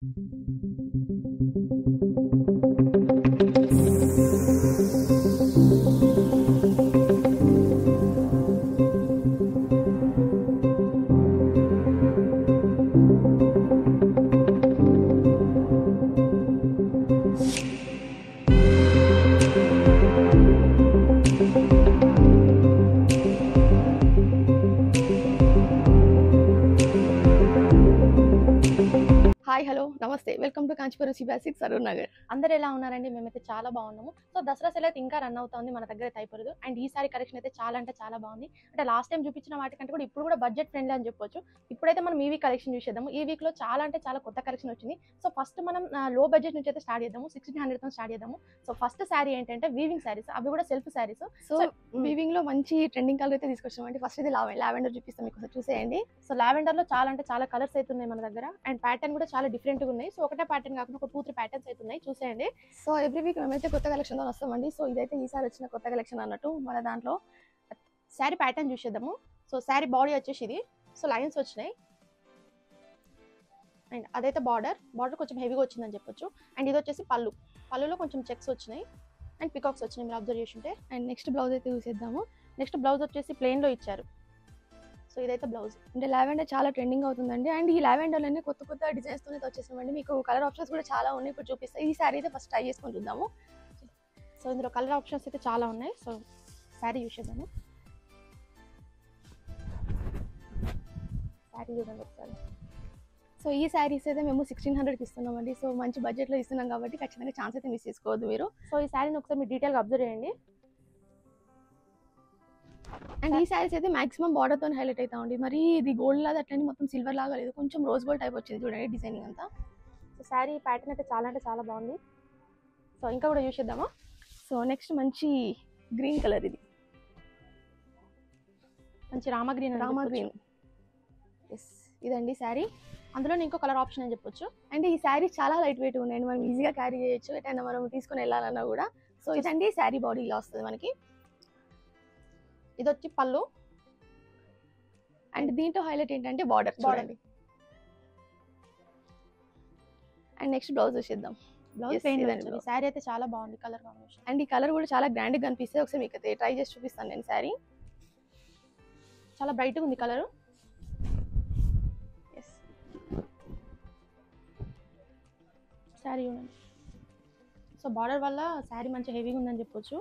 Hi hello నమస్తే welcome to Kanchipuram సి6 Saroor Nagar. అందరు ఎలా ఉన్నారండి? మేమైతే చాలా బాగున్నాము. సో దసరా సేల్ అయితే ఇంకా రన్ అవుతుంది మన దగ్గర అయిపోలేదు. అండ్ ఈసారి కలెక్షన్ అయితే చాలా అంటే చాలా బాగుంది. అంటే లాస్ట్ టైం చూపించిన వాటికంటే కూడా ఇప్పుడు కూడా బడ్జెట్ ఫ్రెండ్లీ అని చెప్పొచ్చు. ఇప్పుడైతే మనం ఈ వీక్ కలెక్షన్ చూసేద్దాము. ఈ వీక్ లో చాలా అంటే చాలా కొత్త కలెక్షన్ వచ్చింది. సో ఫస్ట్ మనం లో బడ్జెట్ నుంచి అయితే స్టార్ట్ చేద్దాము. 1600 తో స్టార్ట్ చేద్దాము. సో ఫస్ట్ శారీ ఏంటంటే వీవింగ్ శారీస్, అవి కూడా సెల్ఫ్ శారీస్. సో వీవింగ్ లో మంచి ట్రెండింగ్ కలర్ అయితే తీసుకొచ్చామండి. ఫస్ట్ ఇది లావెండర్ చూపిస్తాం మీకు, చూసేయండి. సో లావెండర్ లో చాలా అంటే చాలా కలర్స్ అయితే ఉన్నాయి మన దగ్గర. అండ్ ప్యాటర్న్ కూడా చాలా డిఫరెంట్ గా ఉన్నాయి. సో ఒకటే ప్యాటర్న్ కాకుండా ఒక 2-3 ప్యాటర్న్స్ అయితే ఉన్నాయి, చూసేయండి. సో ఎవ్రీ వీక్ మేమైతే కొత్త కలెక్షన్ తో వస్తామండి. సో ఇదైతే ఈసారి వచ్చిన కొత్త కలెక్షన్ అన్నట్టు. మన దాంట్లో శారీ ప్యాటర్న్ చూసేద్దాము. సో శారీ బాడీ వచ్చేసి ఇది. సో లైన్స్ వచ్చినాయి. అండ్ అదైతే బార్డర్ కొంచెం హెవీగా వచ్చిందని చెప్పొచ్చు. అండ్ ఇది వచ్చేసి పళ్ళులో కొంచెం చెక్స్ వచ్చినాయి అండ్ పికాక్స్ వచ్చినాయి, మీరు అబ్జర్వ్ చేస్తుంటే. అండ్ నెక్స్ట్ బ్లౌజ్ అయితే చూసేద్దాము. నెక్స్ట్ బ్లౌజ్ వచ్చేసి ప్లెయిన్ లో ఇచ్చారు. సో ఇదైతే బ్లౌజ్. అంటే లావెండర్ చాలా ట్రెండింగ్ అవుతుందండి. అండ్ ఈ లావెండర్ లోనే కొత్త కొత్త డిజైన్స్ తో వచ్చేసామండి. మీకు కలర్ ఆప్షన్స్ కూడా చాలా ఉన్నాయి, ఇప్పుడు చూపిస్తాయి. ఈ శారీ అయితే ఫస్ట్ ట్రై చేసుకొని చూద్దాము. సో ఇందులో కలర్ ఆప్షన్స్ అయితే చాలా ఉన్నాయి. సో శారీ చూసేద్దాము. శారీ చూడండి ఒకసారి. సో ఈ శారీస్ అయితే మేము 1600కి ఇస్తున్నామండి. సో మంచి బడ్జెట్లో ఇస్తున్నాం కాబట్టి ఖచ్చితంగా ఛాన్స్ అయితే మిస్ చేసుకోవద్దు మీరు. సో ఈ శారీని ఒకసారి మీరు డీటెయిల్గా అబ్జర్వ్ చేయండి. అండ్ ఈ శారీస్ అయితే మాక్సిమం బార్డర్తో హైలైట్ అవుతా ఉంది. మరి ఇది గోల్డ్ లాగా అట్లనే మొత్తం సిల్వర్ లాగా లేదు, కొంచెం రోజ్ గోల్డ్ టైప్ వచ్చింది చూడండి డిజైనింగ్ అంతా. సో శారీ ప్యాటర్న్ అయితే చాలా అంటే చాలా బాగుంది. సో ఇంకా కూడా చూసేద్దామా. సో నెక్స్ట్ మంచి గ్రీన్ కలర్, ఇది మంచి రామా గ్రీన్. ఎస్, ఇదండి శారీ. అందులో ఇంకో కలర్ ఆప్షన్ అని చెప్పొచ్చు. అంటే ఈ శారీ చాలా లైట్ వెయిట్ ఉన్నాయండి, మనం ఈజీగా క్యారీ చేయొచ్చు ఎటైనా మనం తీసుకొని వెళ్ళాలన్నా కూడా. సో ఇదండి శారీ బాడీ ఇలా వస్తుంది మనకి. ఇది వచ్చి పళ్ళు. అండ్ దీంట్లో హైలైట్ ఏంటంటే బార్డర్ చూడండి. అండ్ నెక్స్ట్ బ్లౌజ్ చూసేద్దాం. బ్లౌజ్ శారీ అయితే చాలా బాగుంది కలర్ కాంబినేషన్. అండ్ ఈ కలర్ కూడా చాలా గ్రాండ్ గా కనిపిస్తుంది. ఒకసారి మీకు అయితే ట్రై చేసి చూపిస్తాను నేను. శారీ చాలా బ్రైట్ గా ఉంది కలర్. శారీ చూడండి. సో బార్డర్ వల్ల శారీ మంచి హెవీగా ఉందని చెప్పొచ్చు.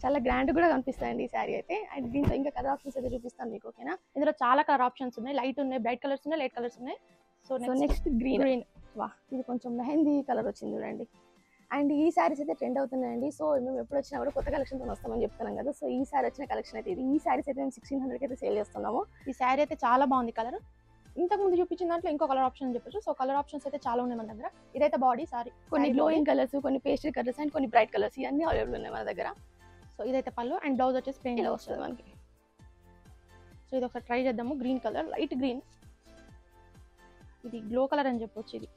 చాలా గ్రాండ్ కూడా కనిపిస్తాయండి ఈ శారీ అయితే. అండ్ దీంట్లో ఇంకా కలర్ ఆప్షన్స్ అయితే చూపిస్తాను మీకు, ఓకేనా. ఇందులో చాలా కలర్ ఆప్షన్స్ ఉన్నాయి. లైట్ ఉన్నాయి, బ్రైట్ కలర్స్ ఉన్నాయి, లైట్ కలర్స్ ఉన్నాయి. So next green. వా, ఇది కొంచెం మెహందీ కలర్ వచ్చింది చూడండి. అండ్ ఈ శారీస్ అయితే ట్రెండ్ అవుతున్నాయండి. సో మేము ఎప్పుడు వచ్చినా కూడా కొత్త కలెక్షన్తో వస్తామని చెప్తున్నాం కదా. సో ఈ శారీ వచ్చిన కలెక్షన్ అయితే ఇది. ఈ శారీస్ అయితే మేము 1600కి అయితే సేల్ చేస్తున్నాము. ఈ శారీ అయితే చాలా బాగుంది కలర్. ఇంతకు ముందు చూపించిన దాంట్లో ఇంకో కలర్ ఆప్షన్ అని చెప్పొచ్చు. సో కలర్ ఆప్షన్స్ అయితే చాలా ఉన్నాయి మన దగ్గర. ఇదైతే బాడీ సారీ, కొన్ని గ్లోయింగ్ కలర్స్, కొన్ని పేస్టల్ కలర్స్ అండ్ కొన్ని బ్రైట్ కలర్స్, ఇవన్నీ అవైలబుల్ ఉన్నాయి మన దగ్గర. సో ఇదైతే పళ్ళు అండ్ బ్లౌజ్ వచ్చేసి ప్లెయిన్ ఇలా వస్తుంది మనకి. సో ఇది ఒకసారి ట్రై చేద్దాము. గ్రీన్ కలర్, లైట్ గ్రీన్, ఇది గ్లో కలర్ అని చెప్పొచ్చు ఇది.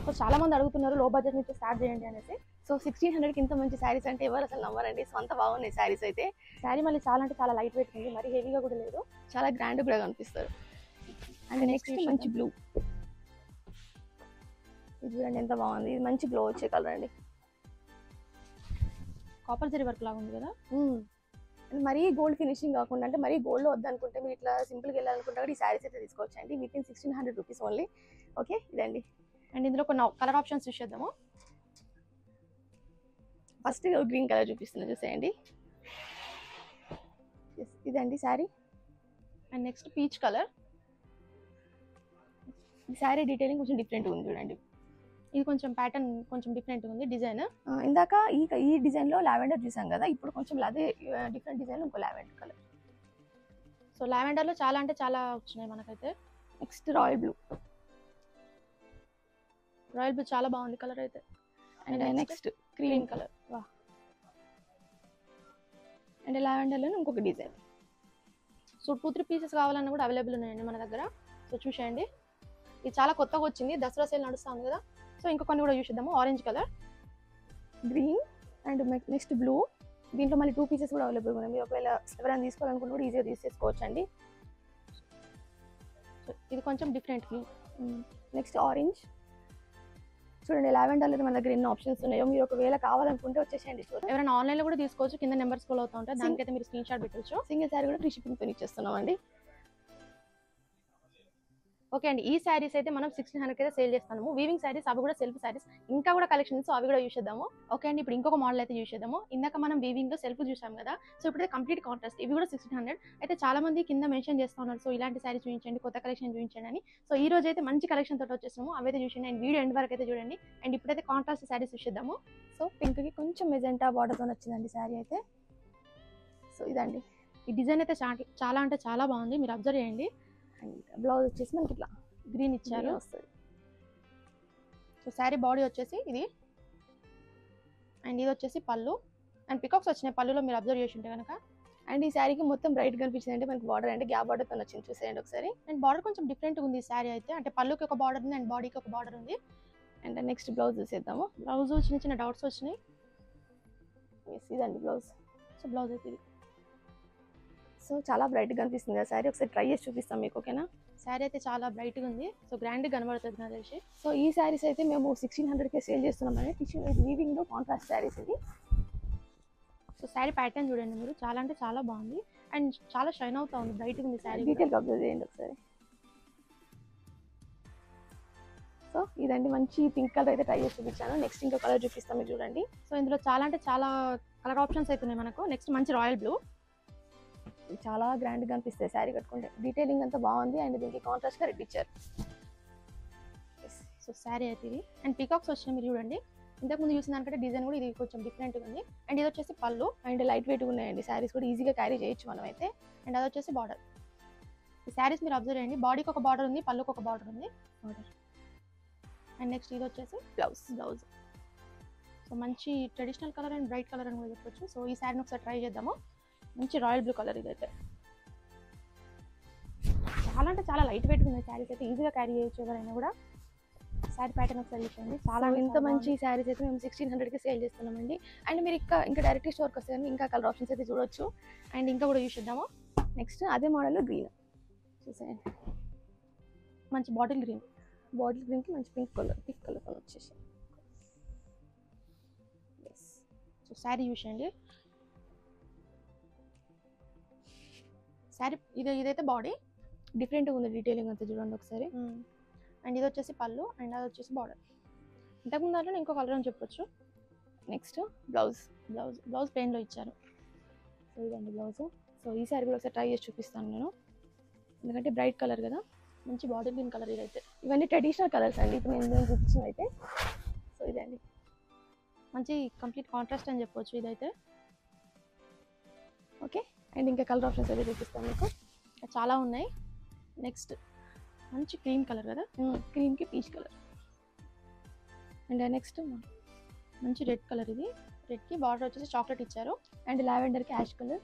సో చాలా మంది అడుగుతున్నారు లో బడ్జెట్ నుంచి స్టార్ట్ చేయండి అనేసి. సో 1600కి ఇంత మంచి శారీస్ అంటే ఎవరు అసలు నమ్మరండి. సో అంత బాగున్నాయి శారీస్ అయితే. శారీ మళ్ళీ చాలా అంటే చాలా లైట్ వెయిట్ ఉంది, మరి హెవీగా కూడా లేదు, చాలా గ్రాండ్ కూడా కనిపిస్తారు. అండ్ నెక్స్ట్ మంచి బ్లూ, ఇది చూడండి ఎంత బాగుంది. ఇది మంచి గ్లో వచ్చే కలర్ అండి. కాపర్ జరీ వర్క్ లాగా ఉంది కదా. అండ్ మరీ గోల్డ్ ఫినిషింగ్ కాకుండా, అంటే మరీ గోల్డ్లో వద్దనుకుంటే మీరు ఇట్లా సింపుల్గా వెళ్ళాలనుకుంటే కూడా ఈ శారీస్ అయితే తీసుకోవచ్చండి. With in 1600 rupees only. Okay, ఇదండి. అండ్ ఇందులో కొన్ని కలర్ ఆప్షన్స్ చూసేద్దాము. ఫస్ట్ గ్రీన్ కలర్ చూపిస్తున్నా, చూసేయండి. ఇదండి sari. And next peach colour. ఈ శారీ డీటెయిలింగ్ కొంచెం డిఫరెంట్ ఉంది చూడండి. ఇది కొంచెం ప్యాటర్న్ కొంచెం డిఫరెంట్ ఉంది డిజైన్. ఇందాక ఈ డిజైన్ లో లావెండర్ చూసాం కదా, ఇప్పుడు కొంచెం అదే డిఫరెంట్ డిజైన్ ఇంకో లావెండర్ కలర్. సో లావెండర్ లో చాలా అంటే చాలా వచ్చినాయి మనకైతే. నెక్స్ట్ రాయల్ బ్లూ చాలా బాగుంది కలర్ అయితే. And next cream colour. వా, అండ్ లావెండర్ లో ఇంకొక డిజైన్. సో 2-3 పీసెస్ కావాలన్నా కూడా అవైలబుల్ ఉన్నాయండి మన దగ్గర. సో చూసేయండి, ఇది చాలా కొత్తగా వచ్చింది, దసరా సేల్ నడుస్తుంది కదా. సో ఇంకా కొన్ని కూడా చూసేద్దాము. Orange colour, green and next blue. దీంట్లో మళ్ళీ 2 పీసెస్ కూడా అవైలబుల్ ఉన్నాయి. మీరు ఒకవేళ ఎవరైనా తీసుకోవాలనుకుంటే కూడా ఈజీగా తీసేసుకోవచ్చు అండి. ఇది కొంచెం డిఫరెంట్. Next orange. చూడండి లావెండర్లో మన దగ్గర ఎన్ని ఆప్షన్స్ ఉన్నాయో. మీరు ఒకవేళ కావాలనుకుంటే వచ్చేసేయండి స్టోర్. ఎవరైనా ఆన్లైన్లో కూడా తీసుకోవచ్చు, కింద నెంబర్ స్క్రోల్ అవుతూ ఉంటాయి, దానికైతే మీరు స్క్రీన్ షాట్ పెట్టవచ్చు. సింగిల్ శారీ కూడా ఫ్రీ షిప్పింగ్తో ఇచ్చేస్తున్నామండి. ఓకే అండి, ఈ శారీస్ అయితే మనం 1600 అయితే సేల్ చేస్తాము. వీవింగ్ శారీస్ అవి కూడా సెల్ఫ్ శారీస్, ఇంకా కూడా కలెక్షన్స్ అవి కూడా యూస్ చేద్దాము. ఓకే అండి, ఇప్పుడు ఇంకొక మోడల్ అయితే యూస్ చేద్దాము. ఇందాక మనం వీవింగ్ లో సెల్ఫ్ చూసాం కదా, సో ఇప్పుడైతే కంప్లీట్ కాంట్రాస్ట్, ఇవి కూడా 1600. అయితే చాలా మంది కింద మెన్షన్ చేస్తూ ఉన్నారు, సో ఇలాంటి శారీస్ చూపించండి, కొత్త కలెక్షన్ చూపించండి అని. సో ఈ రోజు అయితే మంచి కలెక్షన్ తోటి వచ్చేసాము, అవైతే చూడండి అండ్ వీడియో ఎండ్ వరకు అయితే చూడండి. అండ్ ఇప్పుడైతే కాంట్రాస్ట్ శారీస్ యూస్ చేద్దాము. సో పింక్ కి కొంచెం మెజెంటా బార్డర్ తో వచ్చిందండి శారీ అయితే. సో ఇదండి, ఈ డిజైన్ అయితే చాలా అంటే చాలా బాగుంది, మీరు అబ్జర్వ్ చేయండి. అండ్ బ్లౌజ్ వచ్చేసి మనకి ఇట్లా గ్రీన్ ఇచ్చారు వస్తుంది. సో శారీ బాడీ వచ్చేసి ఇది, అండ్ ఇది వచ్చేసి పళ్ళు, అండ్ పికాక్స్ వచ్చినాయి పళ్ళులో, మీరు అబ్జర్వ్ చేసి ఉంటే కనుక. అండ్ ఈ శారీకి మొత్తం బ్రైట్ కనిపించింది అంటే మనకి బార్డర్ అంటే గ్యాప్ బార్డర్ తో వచ్చింది, చూసేయండి ఒకసారి. అండ్ బార్డర్ కొంచెం డిఫరెంట్ ఉంది ఈ శారీ అయితే, అంటే పళ్ళుకి ఒక బార్డర్ ఉంది అండ్ బాడీకి ఒక బార్డర్ ఉంది. అండ్ నెక్స్ట్ బ్లౌజ్ చూసేద్దాము. బ్లౌజ్ చిన్న చిన్న డౌట్స్ వచ్చినాయి. ఇదండి బ్లౌజ్. సో బ్లౌజ్ అయితే ఇది. సో చాలా బ్రైట్ కనిపిస్తుంది ఆ శారీ, ఒకసారి ట్రై చేసి చూపిస్తాం మీకు, ఓకేనా. శారీ అయితే చాలా బ్రైట్గా ఉంది, సో గ్రాండ్గా కనబడుతుంది నాకు తెలిసి. సో ఈ శారీస్ అయితే మేము 1600కే సేల్ చేస్తున్నామండి. టిష్యూ వీవింగ్లో కాంట్రాస్ట్ శారీస్ ఇది. సో శారీ ప్యాటర్న్ చూడండి మీరు, చాలా అంటే చాలా బాగుంది అండ్ చాలా షైన్ అవుతా ఉంది, బ్రైట్గా ఉంది శారీ. డీటెయిల్గా అబ్జర్వ్ చేయండి ఒకసారి. సో ఇదండి, మంచి పింక్ కలర్ అయితే ట్రై చేసి చూపించాను. నెక్స్ట్ ఇంకో కలర్ చూపిస్తాం మీరు చూడండి. సో ఇందులో చాలా అంటే చాలా కలర్ ఆప్షన్స్ అయితే ఉన్నాయి మనకు. నెక్స్ట్ మంచి రాయల్ బ్లూ, చాలా గ్రాండ్గా అనిపిస్తాయి శారీ కట్టుకుంటే. డీటెయిలింగ్ అంతా బాగుంది అండ్ దీనికి కాంట్రాస్ట్గా రెడ్ ఇచ్చారు. సో శారీ అయితే ఇది, అండ్ పీకాక్స్ వచ్చినాయి మీరు చూడండి. ఇంతకుముందు చూసిన దానికంటే డిజైన్ కూడా ఇది కొంచెం డిఫరెంట్గా ఉంది. అండ్ ఇది వచ్చేసి పళ్ళు, అండ్ లైట్ వెయిట్గా ఉన్నాయండి శారీస్, కూడా ఈజీగా క్యారీ చేయొచ్చు మనం అయితే. అండ్ అది వచ్చేసి బార్డర్. ఈ శారీస్ మీరు అబ్జర్వ్ చేయండి, బాడీకి ఒక బార్డర్ ఉంది, పళ్ళుకి ఒక బార్డర్ ఉంది. అండ్ నెక్స్ట్ ఇది వచ్చేసి బ్లౌజ్. సో మంచి traditional colour and bright colour అని కూడా చెప్పొచ్చు. సో ఈ శారీని ఒకసారి ట్రై చేద్దాము. మంచి రాయల్ బ్లూ కలర్ ఇదైతే, చాలా అంటే చాలా లైట్ వెయిట్గా ఉన్నాయి శారీస్ అయితే, ఈజీగా క్యారీ చేయొచ్చు ఎవరైనా కూడా. శారీ ప్యాటర్న్ ఒకసారి చూడండి, చాలా ఇంత మంచి శారీస్ అయితే మేము 1600కి సేల్ చేస్తున్నామండి. అండ్ మీరు ఇంకా డైరెక్ట్ స్టోర్కి వస్తే ఇంకా కలర్ ఆప్షన్స్ అయితే చూడొచ్చు. అండ్ ఇంకా కూడా యూస్ చేద్దాము. నెక్స్ట్ అదే మోడల్ గ్రీన్ చూసేయండి, మంచి బాటిల్ గ్రీన్కి మంచి పింక్ కలర్ వచ్చేసి. సో శారీ యూస్ చేయండి. శారీ ఇదైతే బాడీ డిఫరెంట్గా ఉంది, డీటెయిలింగ్ అంతా చూడండి ఒకసారి. అండ్ ఇది వచ్చేసి పళ్ళు, అండ్ అది వచ్చేసి బార్డర్. ఇంతకుముందు దాంట్లో ఇంకో కలర్ అని చెప్పొచ్చు. నెక్స్ట్ బ్లౌజ్ ప్లెయిన్లో ఇచ్చారు. సో ఇదండి బ్లౌజ్. సో ఈ శారీ కూడా ఒకసారి ట్రై చేసి చూపిస్తాను నేను, ఎందుకంటే బ్రైట్ కలర్ కదా. మంచి బాటిల్ గ్రీన్ కలర్ ఇదైతే. ఇవన్నీ ట్రెడిషనల్ కలర్స్ అండి ఇప్పుడు నేను చూపించినవి అయితే. సో ఇదండి మంచి కంప్లీట్ కాంట్రాస్ట్ అని చెప్పొచ్చు ఇదైతే. ఓకే, అండ్ ఇంకా కలర్ ఆప్షన్స్ అయితే చూపిస్తాను మీకు, చాలా ఉన్నాయి. నెక్స్ట్ మంచి క్రీమ్ కలర్ కదా, క్రీమ్కి పీచ్ కలర్. అండ్ నెక్స్ట్ మంచి రెడ్ కలర్, ఇది రెడ్కి బార్డర్ వచ్చేసి చాక్లెట్ ఇచ్చారు. అండ్ లావెండర్కి యాష్ కలర్.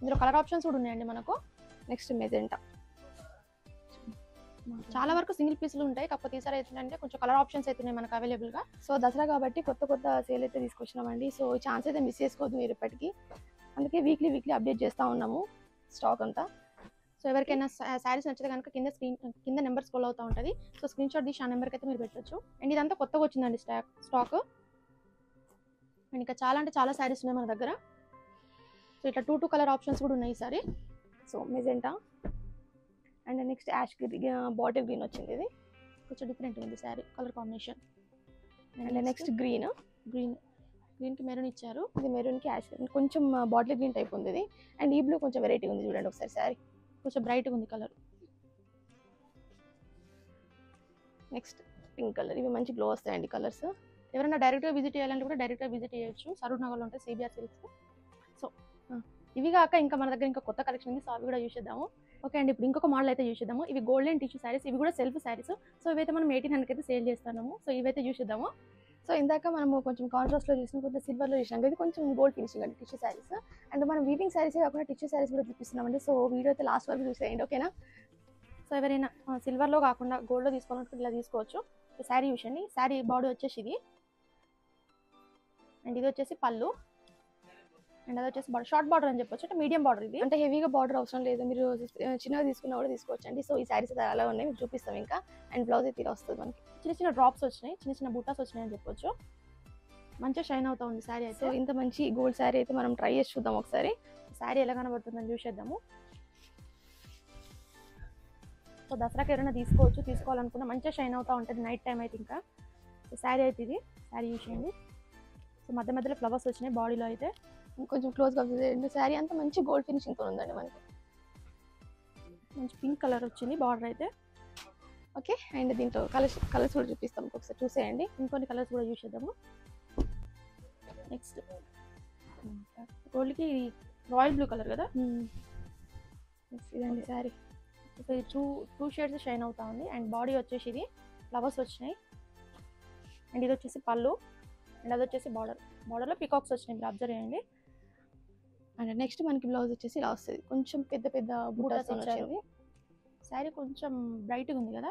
ఇందులో కలర్ ఆప్షన్స్ కూడా ఉన్నాయండి మనకు. Next magenta. చాలా వరకు సింగిల్ పీసులు ఉంటాయి, కాకపోతే ఈసారి ఏంటంటే కొంచెం కలర్ ఆప్షన్స్ అయితే ఉన్నాయి మనకు అవైలబుల్గా. సో దసరా కాబట్టి కొత్త సేల్ అయితే తీసుకొచ్చినామండి. సో ఈ ఛాన్స్ అయితే మిస్ చేసుకోవద్దు మీరు ఇప్పటికీ, అందుకే వీక్లీ అప్డేట్ చేస్తూ ఉన్నాము స్టాక్ అంతా. సో ఎవరికైనా శారీస్ నచ్చితే కనుక కింద నెంబర్ స్క్రోల్ అవుతూ ఉంటుంది, సో స్క్రీన్ షాట్ తీసి ఆ నెంబర్కి అయితే మీరు పెట్టచ్చు. అండ్ ఇదంతా కొత్తగా వచ్చిందండి స్టాక్. అండ్ ఇంకా చాలా అంటే చాలా శారీస్ ఉన్నాయి మన దగ్గర. సో ఇట్లా 2 కలర్ ఆప్షన్స్ కూడా ఉన్నాయి ఈసారి. So magenta and next ash bottle green వచ్చింది, ఇది కొంచెం డిఫరెంట్ ఉంది sari colour combination. And next గ్రీన్కి మెరూన్ ఇచ్చారు, ఇది మెరూన్కి యాష్ కొంచెం బాటిల్ గ్రీన్ టైప్ ఉంది ఇది. అండ్ ఈ బ్లూ కొంచెం వెరైటీ ఉంది చూడండి ఒకసారి శారీ, కొంచెం బ్రైట్గా ఉంది కలర్. నెక్స్ట్ పింక్ కలర్, ఇవి మంచి గ్లో వస్తాయండి కలర్స్. ఎవరైనా డైరెక్ట్గా విజిట్ చేయాలంటే కూడా డైరెక్ట్గా విజిట్ చేయొచ్చు, సరూర్ నగర్లో ఉంటాయి CBR సిల్క్స్. సో ఇవి కాక ఇంకా మన దగ్గర ఇంకా కొత్త కలెక్షన్ ఉంది, సో అవి కూడా యూస్ చేద్దాము. ఓకే అండి, ఇప్పుడు ఇంకొక మోడల్ అయితే యూస్ చేద్దాము. ఇవి గోల్డెన్ టిష్యూ శారీస్, ఇవి కూడా సెల్ఫ్ శారీస్. సో ఇవైతే మనం 1800 అయితే సేల్ చేస్తున్నాము, సో ఇవైతే యూస్ చేద్దాము. సో ఇందాక మనము కొంచెం కాంట్రాస్ట్లో చూసినాం, కొంచెం సిల్వర్లో చూసినాం, ఇది కొంచెం గోల్డ్ ఫినిషింగ్ అండి టిష్యూ శారీస్. అండ్ మనం వీవింగ్ శారీసే కాకుండా టిష్యూ శారీస్ కూడా చూపిస్తున్నామండి. సో వీడియో అయితే లాస్ట్ వరకు చూసేయండి, ఓకేనా. సో ఎవరైనా సిల్వర్లో కాకుండా గోల్డ్లో తీసుకోవాలంటే ఇలా తీసుకోవచ్చు. శారీ యూస్ అండి. శారీ బాడీ వచ్చేసి ఇది, అండ్ ఇది వచ్చేసి పళ్ళు, అండ్ అది వచ్చేసి షార్ట్ బార్డర్ అని చెప్పొచ్చు, అంటే మీడియం బార్డర్ ఇది. అంటే హెవీగా బార్డర్ అవసరం లేదు, మీరు చిన్నగా తీసుకున్నా కూడా తీసుకోవచ్చు అండి. సో ఈ శారీస్ అయితే అలా ఉన్నాయి, మీకు చూపిస్తాం ఇంకా. అండ్ బ్లౌజ్ అయితే ఇలా వస్తుంది మనకి. చిన్న చిన్న డ్రాప్స్ వచ్చినాయి, చిన్న చిన్న బూటాస్ వచ్చినాయి అని చెప్పొచ్చు. మంచిగా షైన్ అవుతా ఉంది శారీ అయితే. సో ఇంత మంచి గోల్డ్ శారీ అయితే మనం ట్రై చేసి చూద్దాం ఒకసారి. శారీ ఎలా కనబడుతుందని చూసేద్దాము. సో దసరాకి ఎవరైనా తీసుకోవాలనుకున్నా మంచిగా షైన్ అవుతూ ఉంటుంది నైట్ టైం అయితే. ఇంకా సో శారీ అయితే ఇది, శారీ చూసేయండి. సో మధ్య మధ్యలో ఫ్లవర్స్ వచ్చినాయి బాడీలో అయితే. కొంచెం క్లోజ్గా శారీ అంతా మంచి గోల్డ్ ఫినిషింగ్తో ఉందండి మనకి. మంచి పింక్ కలర్ వచ్చింది బార్డర్ అయితే. ఓకే, అండ్ దీంట్లో కలర్స్ కూడా చూపిస్తాం, ఒకసారి చూసేయండి. ఇంకొన్ని కలర్స్ కూడా చూసేద్దాము. నెక్స్ట్ గోల్డ్కి రాయల్ బ్లూ కలర్ కదా. ఇదండి శారీ. సో ఇది టూ షేడ్స్ షైన్ అవుతా ఉంది. అండ్ బాడీ వచ్చేసి ఇది ఫ్లవర్స్ వచ్చినాయి. అండ్ ఇది వచ్చేసి పళ్ళు, అండ్ అది వచ్చేసి బార్డర్లో పికాక్స్ వచ్చినాయి, మీరు అబ్జర్వ్ చేయండి. అండ్ నెక్స్ట్ మనకి బ్లౌజ్ వచ్చేసి ఇలా వస్తుంది, కొంచెం పెద్ద పెద్ద బూటాస్ వచ్చింది. శారీ కొంచెం బ్రైట్గా ఉంది కదా,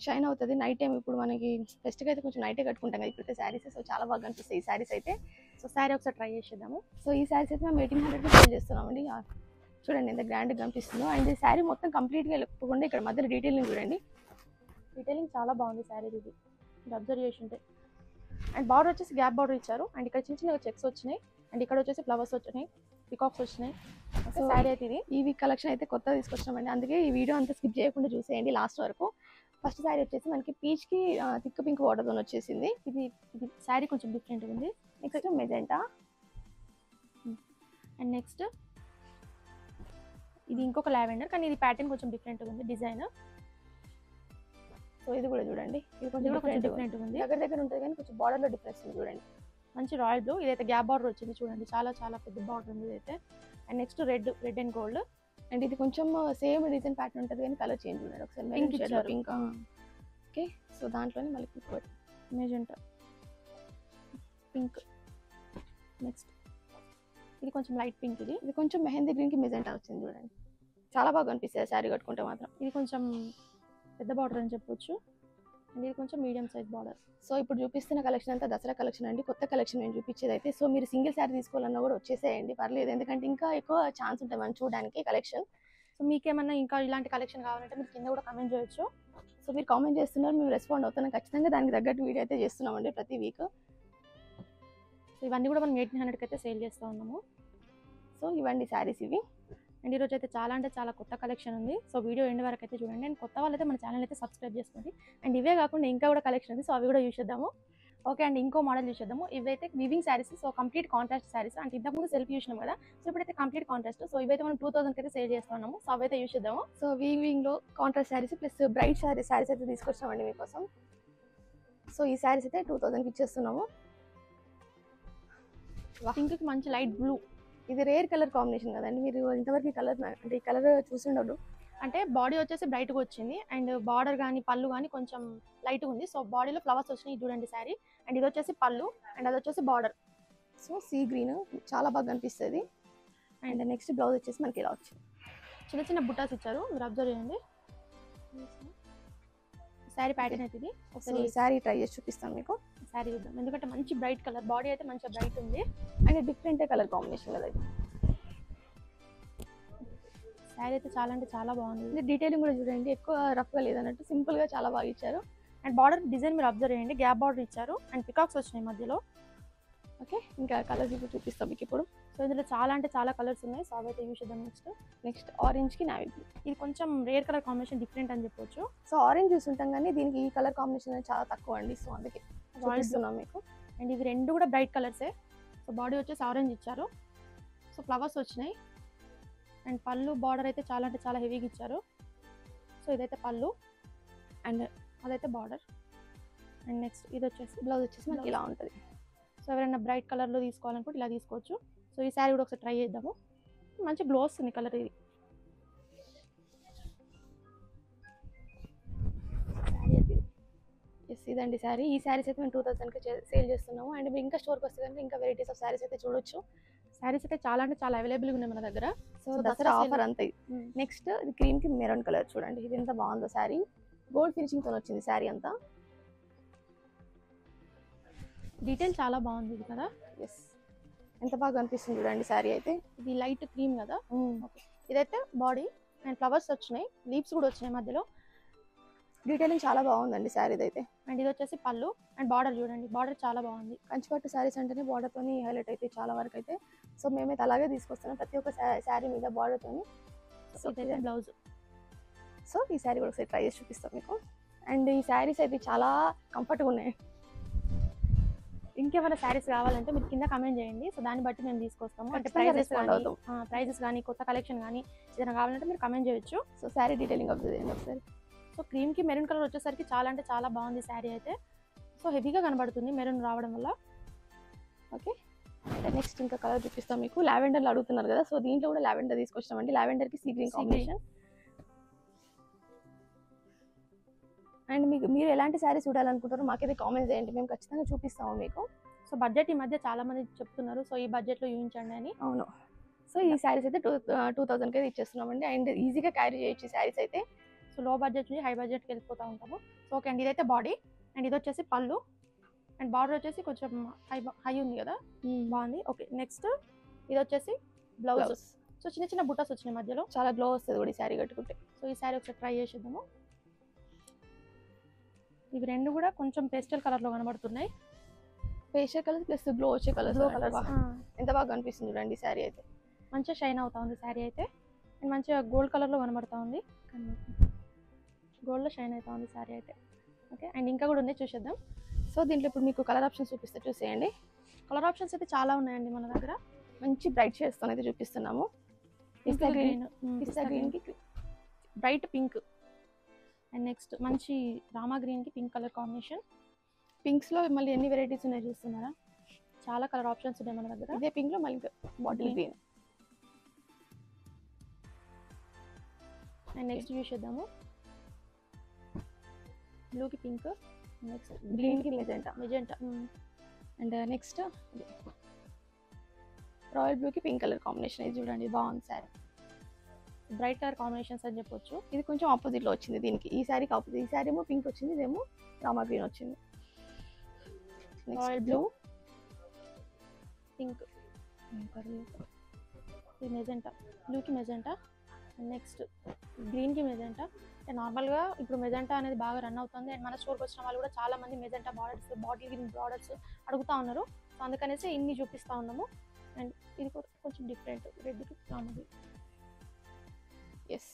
షైన్ అవుతుంది నైట్ టైం. ఇప్పుడు మనకి ఫెస్ట్గా అయితే కొంచెం నైటే కట్టుకుంటాం కదా ఇప్పుడైతే శారీస్. సో చాలా బాగా అనిపిస్తాయి ఈ శారీస్ అయితే. సో శారీ ఒకసారి ట్రై చేసేద్దాము. సో ఈ శారీస్ అయితే మేము 1800కి సేల్ చేస్తున్నామండి. చూడండి ఎంత గ్రాండ్గా కనిపిస్తుందో. అండ్ ఈ శారీ మొత్తం కంప్లీట్గా వెళ్ళకుండా ఇక్కడ మధ్యలో డీటెయిలింగ్ చూడండి. డీటెయిలింగ్ చాలా బాగుంది శారీ ఇది, మీరు అబ్జర్వ్ చేసి ఉంటే. అండ్ బార్డర్ వచ్చేసి గ్యాప్ బార్డర్ ఇచ్చారు. అండ్ ఇక్కడ చిన్న చిన్న చెక్స్ వచ్చినాయి. అండ్ ఇక్కడ వచ్చేసి ఫ్లవర్స్ వచ్చినాయి, పికాక్స్ వచ్చినాయి. సో శారీ అయితే ఇది. ఈ వీక్ కలెక్షన్ అయితే కొత్తగా తీసుకొచ్చినామండి, అందుకే ఈ వీడియో అంతా స్కిప్ చేయకుండా చూసేయండి లాస్ట్ వరకు. ఫస్ట్ శారీ వచ్చేసి మనకి పీచ్కి థిక్ పింక్ బార్డర్తో వచ్చేసింది. ఇది శారీ కొంచెం డిఫరెంట్గా ఉంది. Next magenta. అండ్ నెక్స్ట్ ఇది ఇంకొక లావెండర్, కానీ ఇది ప్యాటర్న్ కొంచెం డిఫరెంట్గా ఉంది డిజైన్. సో ఇది కూడా చూడండి, ఇది కొంచెం డిఫరెంట్గా ఉంది. దగ్గర ఉంటుంది కానీ కొంచెం బార్డర్లో డిఫరెన్స్ ఉంది చూడండి. మంచి రాయల్ బ్లూ, ఇదైతే గ్యాప్ బార్డర్ వచ్చింది చూడండి, చాలా చాలా పెద్ద బార్డర్ ఉంది ఇదైతే. And next red and gold. And ఇది కొంచెం సేమ్ డిజైన్ ప్యాటర్న్ ఉంటుంది కానీ కలర్ చేంజ్ చూడండి ఒకసారి. పింక్ ఇచ్చారు, పింక్. ఓకే, సో దాంట్లోనే మళ్ళీ మెజెంటా పింక్. నెక్స్ట్ ఇది కొంచెం లైట్ పింక్. ఇది కొంచెం మెహందీ గ్రీన్కి మెజెంటా వచ్చింది చూడండి, చాలా బాగా అనిపిస్తుంది శారీ కట్టుకుంటే మాత్రం. ఇది కొంచెం పెద్ద బార్డర్ అని చెప్పొచ్చు. అండ్ ఇది కొంచెం మీడియం సైజ్ బార్డర్. సో ఇప్పుడు చూపిస్తున్న కలెక్షన్ అంతా దసరా కలెక్షన్ అండి, కొత్త కలెక్షన్ నేను చూపించేది అయితే. సో మీరు సింగిల్ శారీ తీసుకోవాలన్నా కూడా వచ్చేసేయండి, పర్లేదు. ఎందుకంటే ఇంకా ఎక్కువ ఛాన్స్ ఉంటుంది మనం చూడడానికి కలెక్షన్. సో మీకేమన్నా ఇంకా ఇలాంటి కలెక్షన్ కావాలంటే మీరు కింద కూడా కామెంట్ చేయొచ్చు. సో మీరు కామెంట్ చేస్తున్నారు, మేము రెస్పాండ్ అవుతున్నాం ఖచ్చితంగా. దానికి తగ్గట్టు వీడియో అయితే చేస్తున్నామండి ప్రతి వీక్. సో ఇవన్నీ కూడా మనం 1800కి అయితే సేల్ చేస్తూ ఉన్నాము. సో ఇవ్వండి శారీస్ ఇవి. అండ్ ఈరోజు అయితే చాలా అంటే చాలా కొత్త కలెక్షన్ ఉంది. సో వీడియో ఎండ్ వరకు అయితే చూడండి. అండ్ కొత్త వాళ్ళైతే మన ఛానల్ అయితే సబ్స్క్రైబ్ చేసుకోండి. అండ్ ఇవే కాకుండా ఇంకా కూడా కలెక్షన్ ఉంది, సో అవి కూడా చూసేద్దాము. ఓకే అండి, ఇంకో మోడల్ చూసేద్దాము. ఇవైతే weaving saris, so complete contrast saris. అంటే ఇంతకుముందు సెల్ఫ్ చూసినాం కదా, సో ఇప్పుడైతే కంప్లీట్ కాంట్రాస్ట్. సో ఇవైతే మనం 2000కి అయితే సేల్ చేస్తున్నాము. సో అవైతే చూసేద్దాము. సో వీవింగ్లో contrast saris plus bright saris అయితే తీసుకొచ్చామండి మీకోసం. సో ఈ శారీస్ అయితే 2000కి ఇచ్చేస్తున్నాము. పింక్కి మంచి లైట్ బ్లూ, ఇది రేర్ కలర్ కాంబినేషన్ కదండి, మీరు ఇంతవరకు కలర్ అంటే ఈ కలర్ చూసిండదు. అంటే బాడీ వచ్చేసి బ్రైట్గా వచ్చింది. అండ్ బార్డర్ కానీ పళ్ళు కానీ కొంచెం లైట్గా ఉంది. సో బాడీలో ఫ్లవర్స్ వచ్చినాయి చూడండి శారీ. అండ్ ఇది వచ్చేసి పళ్ళు, అండ్ అది వచ్చేసి బార్డర్. సో సీ గ్రీన్ చాలా బాగా అనిపిస్తుంది. అండ్ నెక్స్ట్ బ్లౌజ్ వచ్చేసి మనకి ఇలా వచ్చింది, చిన్న చిన్న బుట్టాస్ ఇచ్చారు, మీరు అబ్జర్వ్ చేయండి. శారీ ప్యాటర్న్ అయితే ఇది. ఒకసారి శారీ ట్రై చేసి చూపిస్తాను మీకు. శారీ చూద్దాం, ఎందుకంటే మంచి బ్రైట్ కలర్, బాడీ అయితే మంచిగా బ్రైట్ ఉంది. అండ్ డిఫరెంట్ కలర్ కాంబినేషన్ కదా ఇది. శారీ అయితే చాలా అంటే చాలా బాగుంది. డీటెయిలింగ్ కూడా చూడండి, ఎక్కువ రఫ్గా లేదన్నట్టు సింపుల్గా చాలా బాగా ఇచ్చారు. అండ్ బార్డర్ డిజైన్ మీరు అబ్జర్వ్ చేయండి, గ్యాప్ బార్డర్ ఇచ్చారు. అండ్ పికాక్స్ వచ్చినాయి మధ్యలో. ఓకే, ఇంకా కలర్స్ ఇప్పుడు చూపిస్తాం మీకు ఇప్పుడు. సో ఇందులో చాలా అంటే చాలా కలర్స్ ఉన్నాయి. సో అవైతే యూస్ చేద్దాం. నెక్స్ట్ ఆరెంజ్కి నావీ బ్లూ. ఇది కొంచెం రేర్ కలర్ కాంబినేషన్, డిఫరెంట్ అని చెప్పొచ్చు. సో ఆరెంజ్ చూస్తుంటాం కానీ దీనికి ఈ కలర్ కాంబినేషన్ అనేది చాలా తక్కువ అండి, సో అందుకే చూపిస్తున్నాం మీకు. అండ్ ఇవి రెండు కూడా బ్రైట్ కలర్సే. సో బాడీ వచ్చేసి ఆరెంజ్ ఇచ్చారు. సో ఫ్లవర్స్ వచ్చినాయి. అండ్ పళ్ళు బార్డర్ అయితే చాలా అంటే చాలా హెవీగా ఇచ్చారు. సో ఇదైతే పళ్ళు అండ్ అదైతే బార్డర్. అండ్ నెక్స్ట్ ఇది వచ్చేసి బ్లౌజ్ వచ్చేసి మనకి ఇలా ఉంటుంది. సో ఎవరైనా బ్రైట్ కలర్లో తీసుకోవాలనుకుంటే ఇలా తీసుకోవచ్చు. సో ఈ శారీ కూడా ఒకసారి ట్రై చేద్దాము. మంచి గ్లో వస్తుంది కలర్ ఇది. ఎస్ ఇదండి శారీ. ఈ శారీస్ అయితే మేము 2000కి సేల్ చేస్తున్నాము. అండ్ మీరు ఇంకా స్టోర్కి వస్తే కనుక ఇంకా వెరైటీస్ ఆఫ్ శారీస్ అయితే చూడొచ్చు. శారీస్ అయితే చాలా అంటే చాలా అవైలబుల్గా ఉన్నాయి మన దగ్గర. సో దసరా ఆఫర్ అంతా. నెక్స్ట్ ఇది క్రీమ్కి మెరూన్ కలర్ చూడండి, ఇది ఎంత బాగుందో శారీ. గోల్డ్ ఫినిషింగ్తో వచ్చింది శారీ అంతా. డీటెయిల్ చాలా బాగుంది ఇది కదా. ఎస్ ఎంత బాగా కనిపిస్తుంది చూడండి శారీ అయితే. ఇది లైట్ క్రీమ్ కదా. ఓకే, ఇదైతే బాడీ అండ్ ఫ్లవర్స్ వచ్చినాయి, లీవ్స్ కూడా వచ్చినాయి మధ్యలో. డీటెయిలింగ్ చాలా బాగుందండి శారీది అయితే. అండ్ ఇది వచ్చేసి పళ్ళు అండ్ బార్డర్ చూడండి, బార్డర్ చాలా బాగుంది. కంచిపట్టు శారీస్ అంటేనే బార్డర్తోని హైలైట్ అయితే చాలా వరకు అయితే. సో మేమైతే అలాగే తీసుకొస్తున్నాం ప్రతి ఒక్క శారీ మీద బార్డర్తోని. సో ఇదైతే బ్లౌజ్. సో ఈ శారీ కూడా ఒకసారి ట్రై చేసి చూపిస్తాం మీకు. అండ్ ఈ శారీస్ అయితే చాలా కంఫర్ట్గా ఉన్నాయి. ఇంకేమైనా శారీస్ కావాలంటే మీరు కింద కమెంట్ చేయండి, సో దాన్ని బట్టి మేము తీసుకొస్తాము. అంటే ప్రైజెస్ కానీ కొత్త కలెక్షన్ కానీ ఏదైనా కావాలంటే మీరు కమెంట్ చేయొచ్చు. సో శారీ డీటెయిలింగ్ అవుతుంది ఒకసారి. సో క్రీమ్కి మెరూన్ కలర్ వచ్చేసరికి చాలా అంటే చాలా బాగుంది శారీ అయితే. సో హెవీగా కనబడుతుంది మెరూన్ రావడం వల్ల. ఓకే, నెక్స్ట్ ఇంకా కలర్ చూపిస్తాం మీకు. లావెండర్లో అడుగుతున్నారు కదా, సో దీంట్లో కూడా లావెండర్ తీసుకొచ్చామండి. లావెండర్కి సీ గ్రీన్ కాంబినేషన్. అండ్ మీరు ఎలాంటి శారీ చూడాలనుకుంటారో మాకైతే కామెంట్ చేయండి, మేము ఖచ్చితంగా చూపిస్తాము మీకు. సో బడ్జెట్ ఈ మధ్య చాలా మంది చెప్తున్నారు, సో ఈ బడ్జెట్లో చూపించండి అని. అవును, సో ఈ శారీస్ అయితే 2000కి అయితే ఇచ్చేస్తున్నామండి. అండ్ ఈజీగా క్యారీ చేయొచ్చు ఈ శారీస్ అయితే. సో లో బడ్జెట్ నుంచి హై బడ్జెట్కి వెళ్ళిపోతూ ఉంటాము. సో ఓకే అండి, ఇదైతే బాడీ అండ్ ఇది వచ్చేసి పళ్ళు అండ్ బార్డర్ వచ్చేసి కొంచెం హై ఉంది కదా, బాగుంది. ఓకే, నెక్స్ట్ ఇది వచ్చేసి బ్లౌజ్. సో చిన్న చిన్న బుట్టస్ వచ్చినాయి మధ్యలో, చాలా గ్లో వస్తుంది కూడా ఈ శారీ కట్టుకుంటే. సో ఈ శారీ ఒకసారి ట్రై చేసేద్దాము. ఇవి రెండు కూడా కొంచెం పేస్టల్ కలర్లో కనబడుతున్నాయి. పేస్టల్ కలర్ ప్లస్ గ్లో వచ్చే కలర్. ఎంత బాగా కనిపిస్తుంది చూడండి ఈ శారీ అయితే. మంచిగా షైన్ అవుతా ఉంది శారీ అయితే. అండ్ మంచిగా గోల్డ్ కలర్లో కనబడుతూ ఉంది, గోల్డ్లో షైన్ అవుతా ఉంది శారీ అయితే. ఓకే, అండ్ ఇంకా కూడా ఉంది చూసేద్దాం. సో దీంట్లో ఇప్పుడు మీకు కలర్ ఆప్షన్స్ చూపిస్తే చూసేయండి. కలర్ ఆప్షన్స్ అయితే చాలా ఉన్నాయండి మన దగ్గర. మంచి బ్రైట్ షేడ్స్తో అయితే చూపిస్తున్నాము. పిస్తా గ్రీన్కి బ్రైట్ పింక్ అండ్ నెక్స్ట్ మంచి రామా గ్రీన్కి పింక్ కలర్ కాంబినేషన్. పింక్స్లో మళ్ళీ ఎన్ని వెరైటీస్ ఉన్నాయి చూస్తున్నారా, చాలా కలర్ ఆప్షన్స్ ఉన్నాయి మన దగ్గర. ఇదే పింక్లో మళ్ళీ బాటిల్ గ్రీన్. అండ్ నెక్స్ట్ చూసేద్దాము. బ్లూకి పింక్, నెక్స్ట్ గ్రీన్కి మెజెంటా. అండ్ నెక్స్ట్ రాయల్ బ్లూకి పింక్ కలర్ కాంబినేషన్. ఇది చూడండి బాగుంది శారీ, బ్రైట్ కలర్ కాంబినేషన్స్ అని చెప్పొచ్చు. ఇది కొంచెం ఆపోజిట్లో వచ్చింది దీనికి. ఈ శారీకి ఆపోజిట్, ఈ శారీ ఏమో పింక్ వచ్చింది, ఇదేమో రామా గ్రీన్ వచ్చింది. రాయల్ బ్లూ, పింక్, ఇది మెజెంటా, బ్లూకి మెజెంటా, నెక్స్ట్ గ్రీన్కి మెజెంటా. అంటే నార్మల్గా ఇప్పుడు మెజెంటా అనేది బాగా రన్ అవుతుంది. అండ్ మన స్టోర్కి వచ్చిన వాళ్ళు కూడా చాలా మంది magenta borders, bottle green borders అడుగుతూ ఉన్నారు. సో అందుకనేసి ఇన్ని చూపిస్తూ ఉన్నాము. అండ్ ఇది కూడా కొంచెం డిఫరెంట్, రెడ్కి రామా గ్రీన్. ఎస్,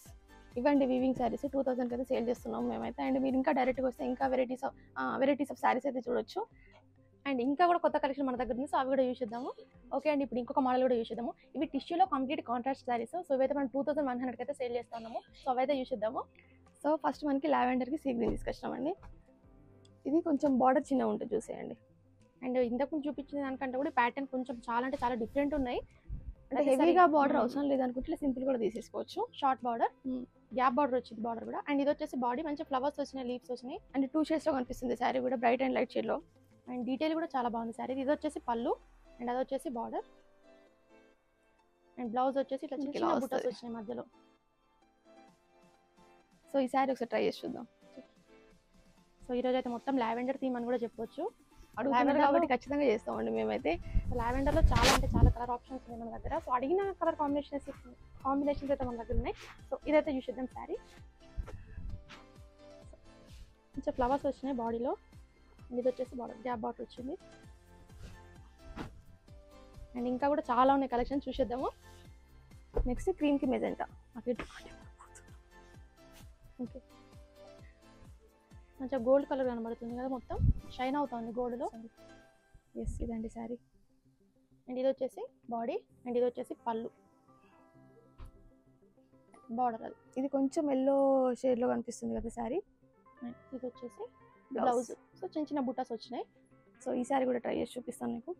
ఇవ్వండి వీవింగ్ శారీస్ 2000కి అయితే సేల్ చేస్తున్నాము మేమైతే. అండ్ మీరు ఇంకా డైరెక్ట్గా వస్తే ఇంకా వెరైటీస్ ఆఫ్ శారీస్ అయితే చూడొచ్చు. అండ్ ఇంకా కూడా కొత్త కలెక్షన్ మన దగ్గర ఉంది, సో అవి కూడా యూజ్ చేద్దాము. ఓకే అండి, ఇప్పుడు ఇంకొక మోడల్ కూడా యూజ్ చేద్దాము. ఇవి టిష్యూలో కంప్లీట్ కాంట్రాస్ట్ శారీస్. సో ఇవైతే మనం 2100కి అయితే సేల్ చేస్తున్నాము. సో అవైతే యూజ్ చేద్దాము. సో ఫస్ట్ మనకి లావెండర్కి సీ గ్రీన్ తీసుకొచ్చినామండి. ఇది కొంచెం బార్డర్ చిన్నగా ఉంటుంది చూసేయండి. అండ్ ఇంతకు చూపించిన దానికంటే కూడా ప్యాటర్న్ కొంచెం చాలా అంటే చాలా డిఫరెంట్ ఉన్నాయి. అంటే హెవీగా బార్డర్ అవసరం లేదనుకుంటే సింపుల్ కూడా తీసేసుకోవచ్చు. షార్ట్ బార్డర్, గ్యాప్ బార్డర్ వచ్చింది బార్డర్ కూడా. అండ్ ఇది వచ్చేసి బాడీ మంచి ఫ్లవర్స్ వచ్చినాయి, లీవ్స్ వచ్చినాయి. అండ్ 2 షేడ్స్లో కనిపిస్తుంది శారీ కూడా, బ్రైట్ అండ్ లైట్ షేడ్లో. అండ్ డీటెయిల్ కూడా చాలా బాగుంది శారీ. ఇది వచ్చేసి పళ్ళు అండ్ అది వచ్చేసి బార్డర్. అండ్ బ్లౌజ్ వచ్చేసి ఇట్లా చిన్న బుట్టస్ వచ్చినాయి మధ్యలో. సో ఈ శారీ ఒకసారి ట్రై చేసి చూద్దాం. సో ఈరోజు అయితే మొత్తం లావెండర్ థీమ్ అని కూడా చెప్పొచ్చు. అడుగుతున్నారు కాబట్టి ఖచ్చితంగా చేస్తామండి మేమైతే. లావెండర్లో చాలా అంటే చాలా కలర్ ఆప్షన్స్ ఉన్నాయి మన దగ్గర. సో అడిగిన కలర్ కాంబినేషన్స్ అయితే మన దగ్గర ఉన్నాయి. సో ఇదైతే చూసేద్దాం శారీ. కొంచెం ఫ్లవర్స్ వచ్చినాయి బాడీలో. ఇది వచ్చేసి బార్డర్, గ్యాప్ బార్డర్ వచ్చింది. అండ్ ఇంకా కూడా చాలా ఉన్నాయి కలెక్షన్, చూసేద్దాము. నెక్స్ట్ క్రీమ్కి మెజెంటా. ఓకే, మంచిగా గోల్డ్ కలర్ కనబడుతుంది కదా, మొత్తం షైన్ అవుతుంది గోల్డ్లో. ఎస్, ఇదండి శారీ. అండ్ ఇది వచ్చేసి బాడీ అండ్ ఇది వచ్చేసి పళ్ళు, బార్డర్. అది ఇది కొంచెం ఎల్లో షేడ్లో కనిపిస్తుంది కదా శారీ. ఇది వచ్చేసి బ్లౌజ్. సో చిన్న చిన్న బుట్టస్ వచ్చినాయి. సో ఈ శారీ కూడా ట్రై చేసి చూపిస్తాను మీకు.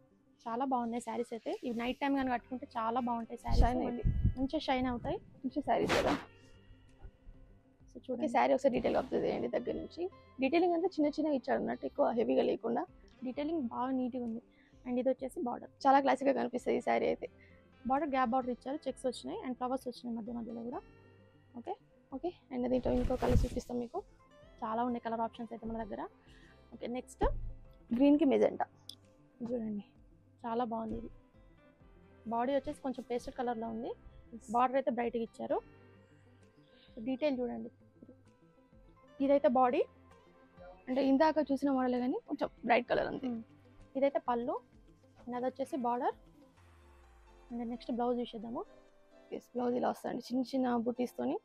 చాలా బాగున్నాయి శారీస్ అయితే. ఇవి నైట్ టైం కానీ కట్టుకుంటే చాలా బాగుంటాయి శారీస్, మంచిగా షైన్ అవుతాయి. మంచి శారీస్ కదా. సో చూడండి శారీ ఒకసారి డీటెయిల్ అబ్జర్వ్ చేయండి దగ్గర నుంచి. డీటెయిలింగ్ అంతా చిన్న చిన్నగా ఇచ్చాడు అన్నట్టు, ఎక్కువ హెవీగా లేకుండా. డీటెయిలింగ్ బాగా నీట్గా ఉంది. అండ్ ఇది వచ్చేసి బార్డర్, చాలా క్లాసిక్గా కనిపిస్తుంది ఈ శారీ అయితే. బార్డర్ గ్యాప్ బార్డర్ ఇచ్చారు, చెక్స్ వచ్చినాయి అండ్ ఫ్లవర్స్ వచ్చినాయి మధ్యలో కూడా. ఓకే, అండ్ దీంట్లో ఇంకో కలర్ చూపిస్తాం మీకు. చాలా ఉన్నాయి కలర్ ఆప్షన్స్ అయితే మన దగ్గర. ఓకే, నెక్స్ట్ గ్రీన్కి మెజెంటా. చూడండి చాలా బాగుంది ఇది. బాడీ వచ్చేసి కొంచెం పేస్టల్ కలర్లో ఉంది, బార్డర్ అయితే బ్రైట్గా ఇచ్చారు. డీటెయిల్ చూడండి, ఇదైతే బాడీ, అంటే ఇందాక చూసిన మోడల్ కానీ కొంచెం బ్రైట్ కలర్ ఉంది. ఇదైతే పళ్ళు, అండ్ అది వచ్చేసి బార్డర్. అండ్ నెక్స్ట్ బ్లౌజ్ చూసేద్దాము. బ్లౌజ్ ఇలా వస్తుంది చిన్న చిన్న బుటీస్తోని.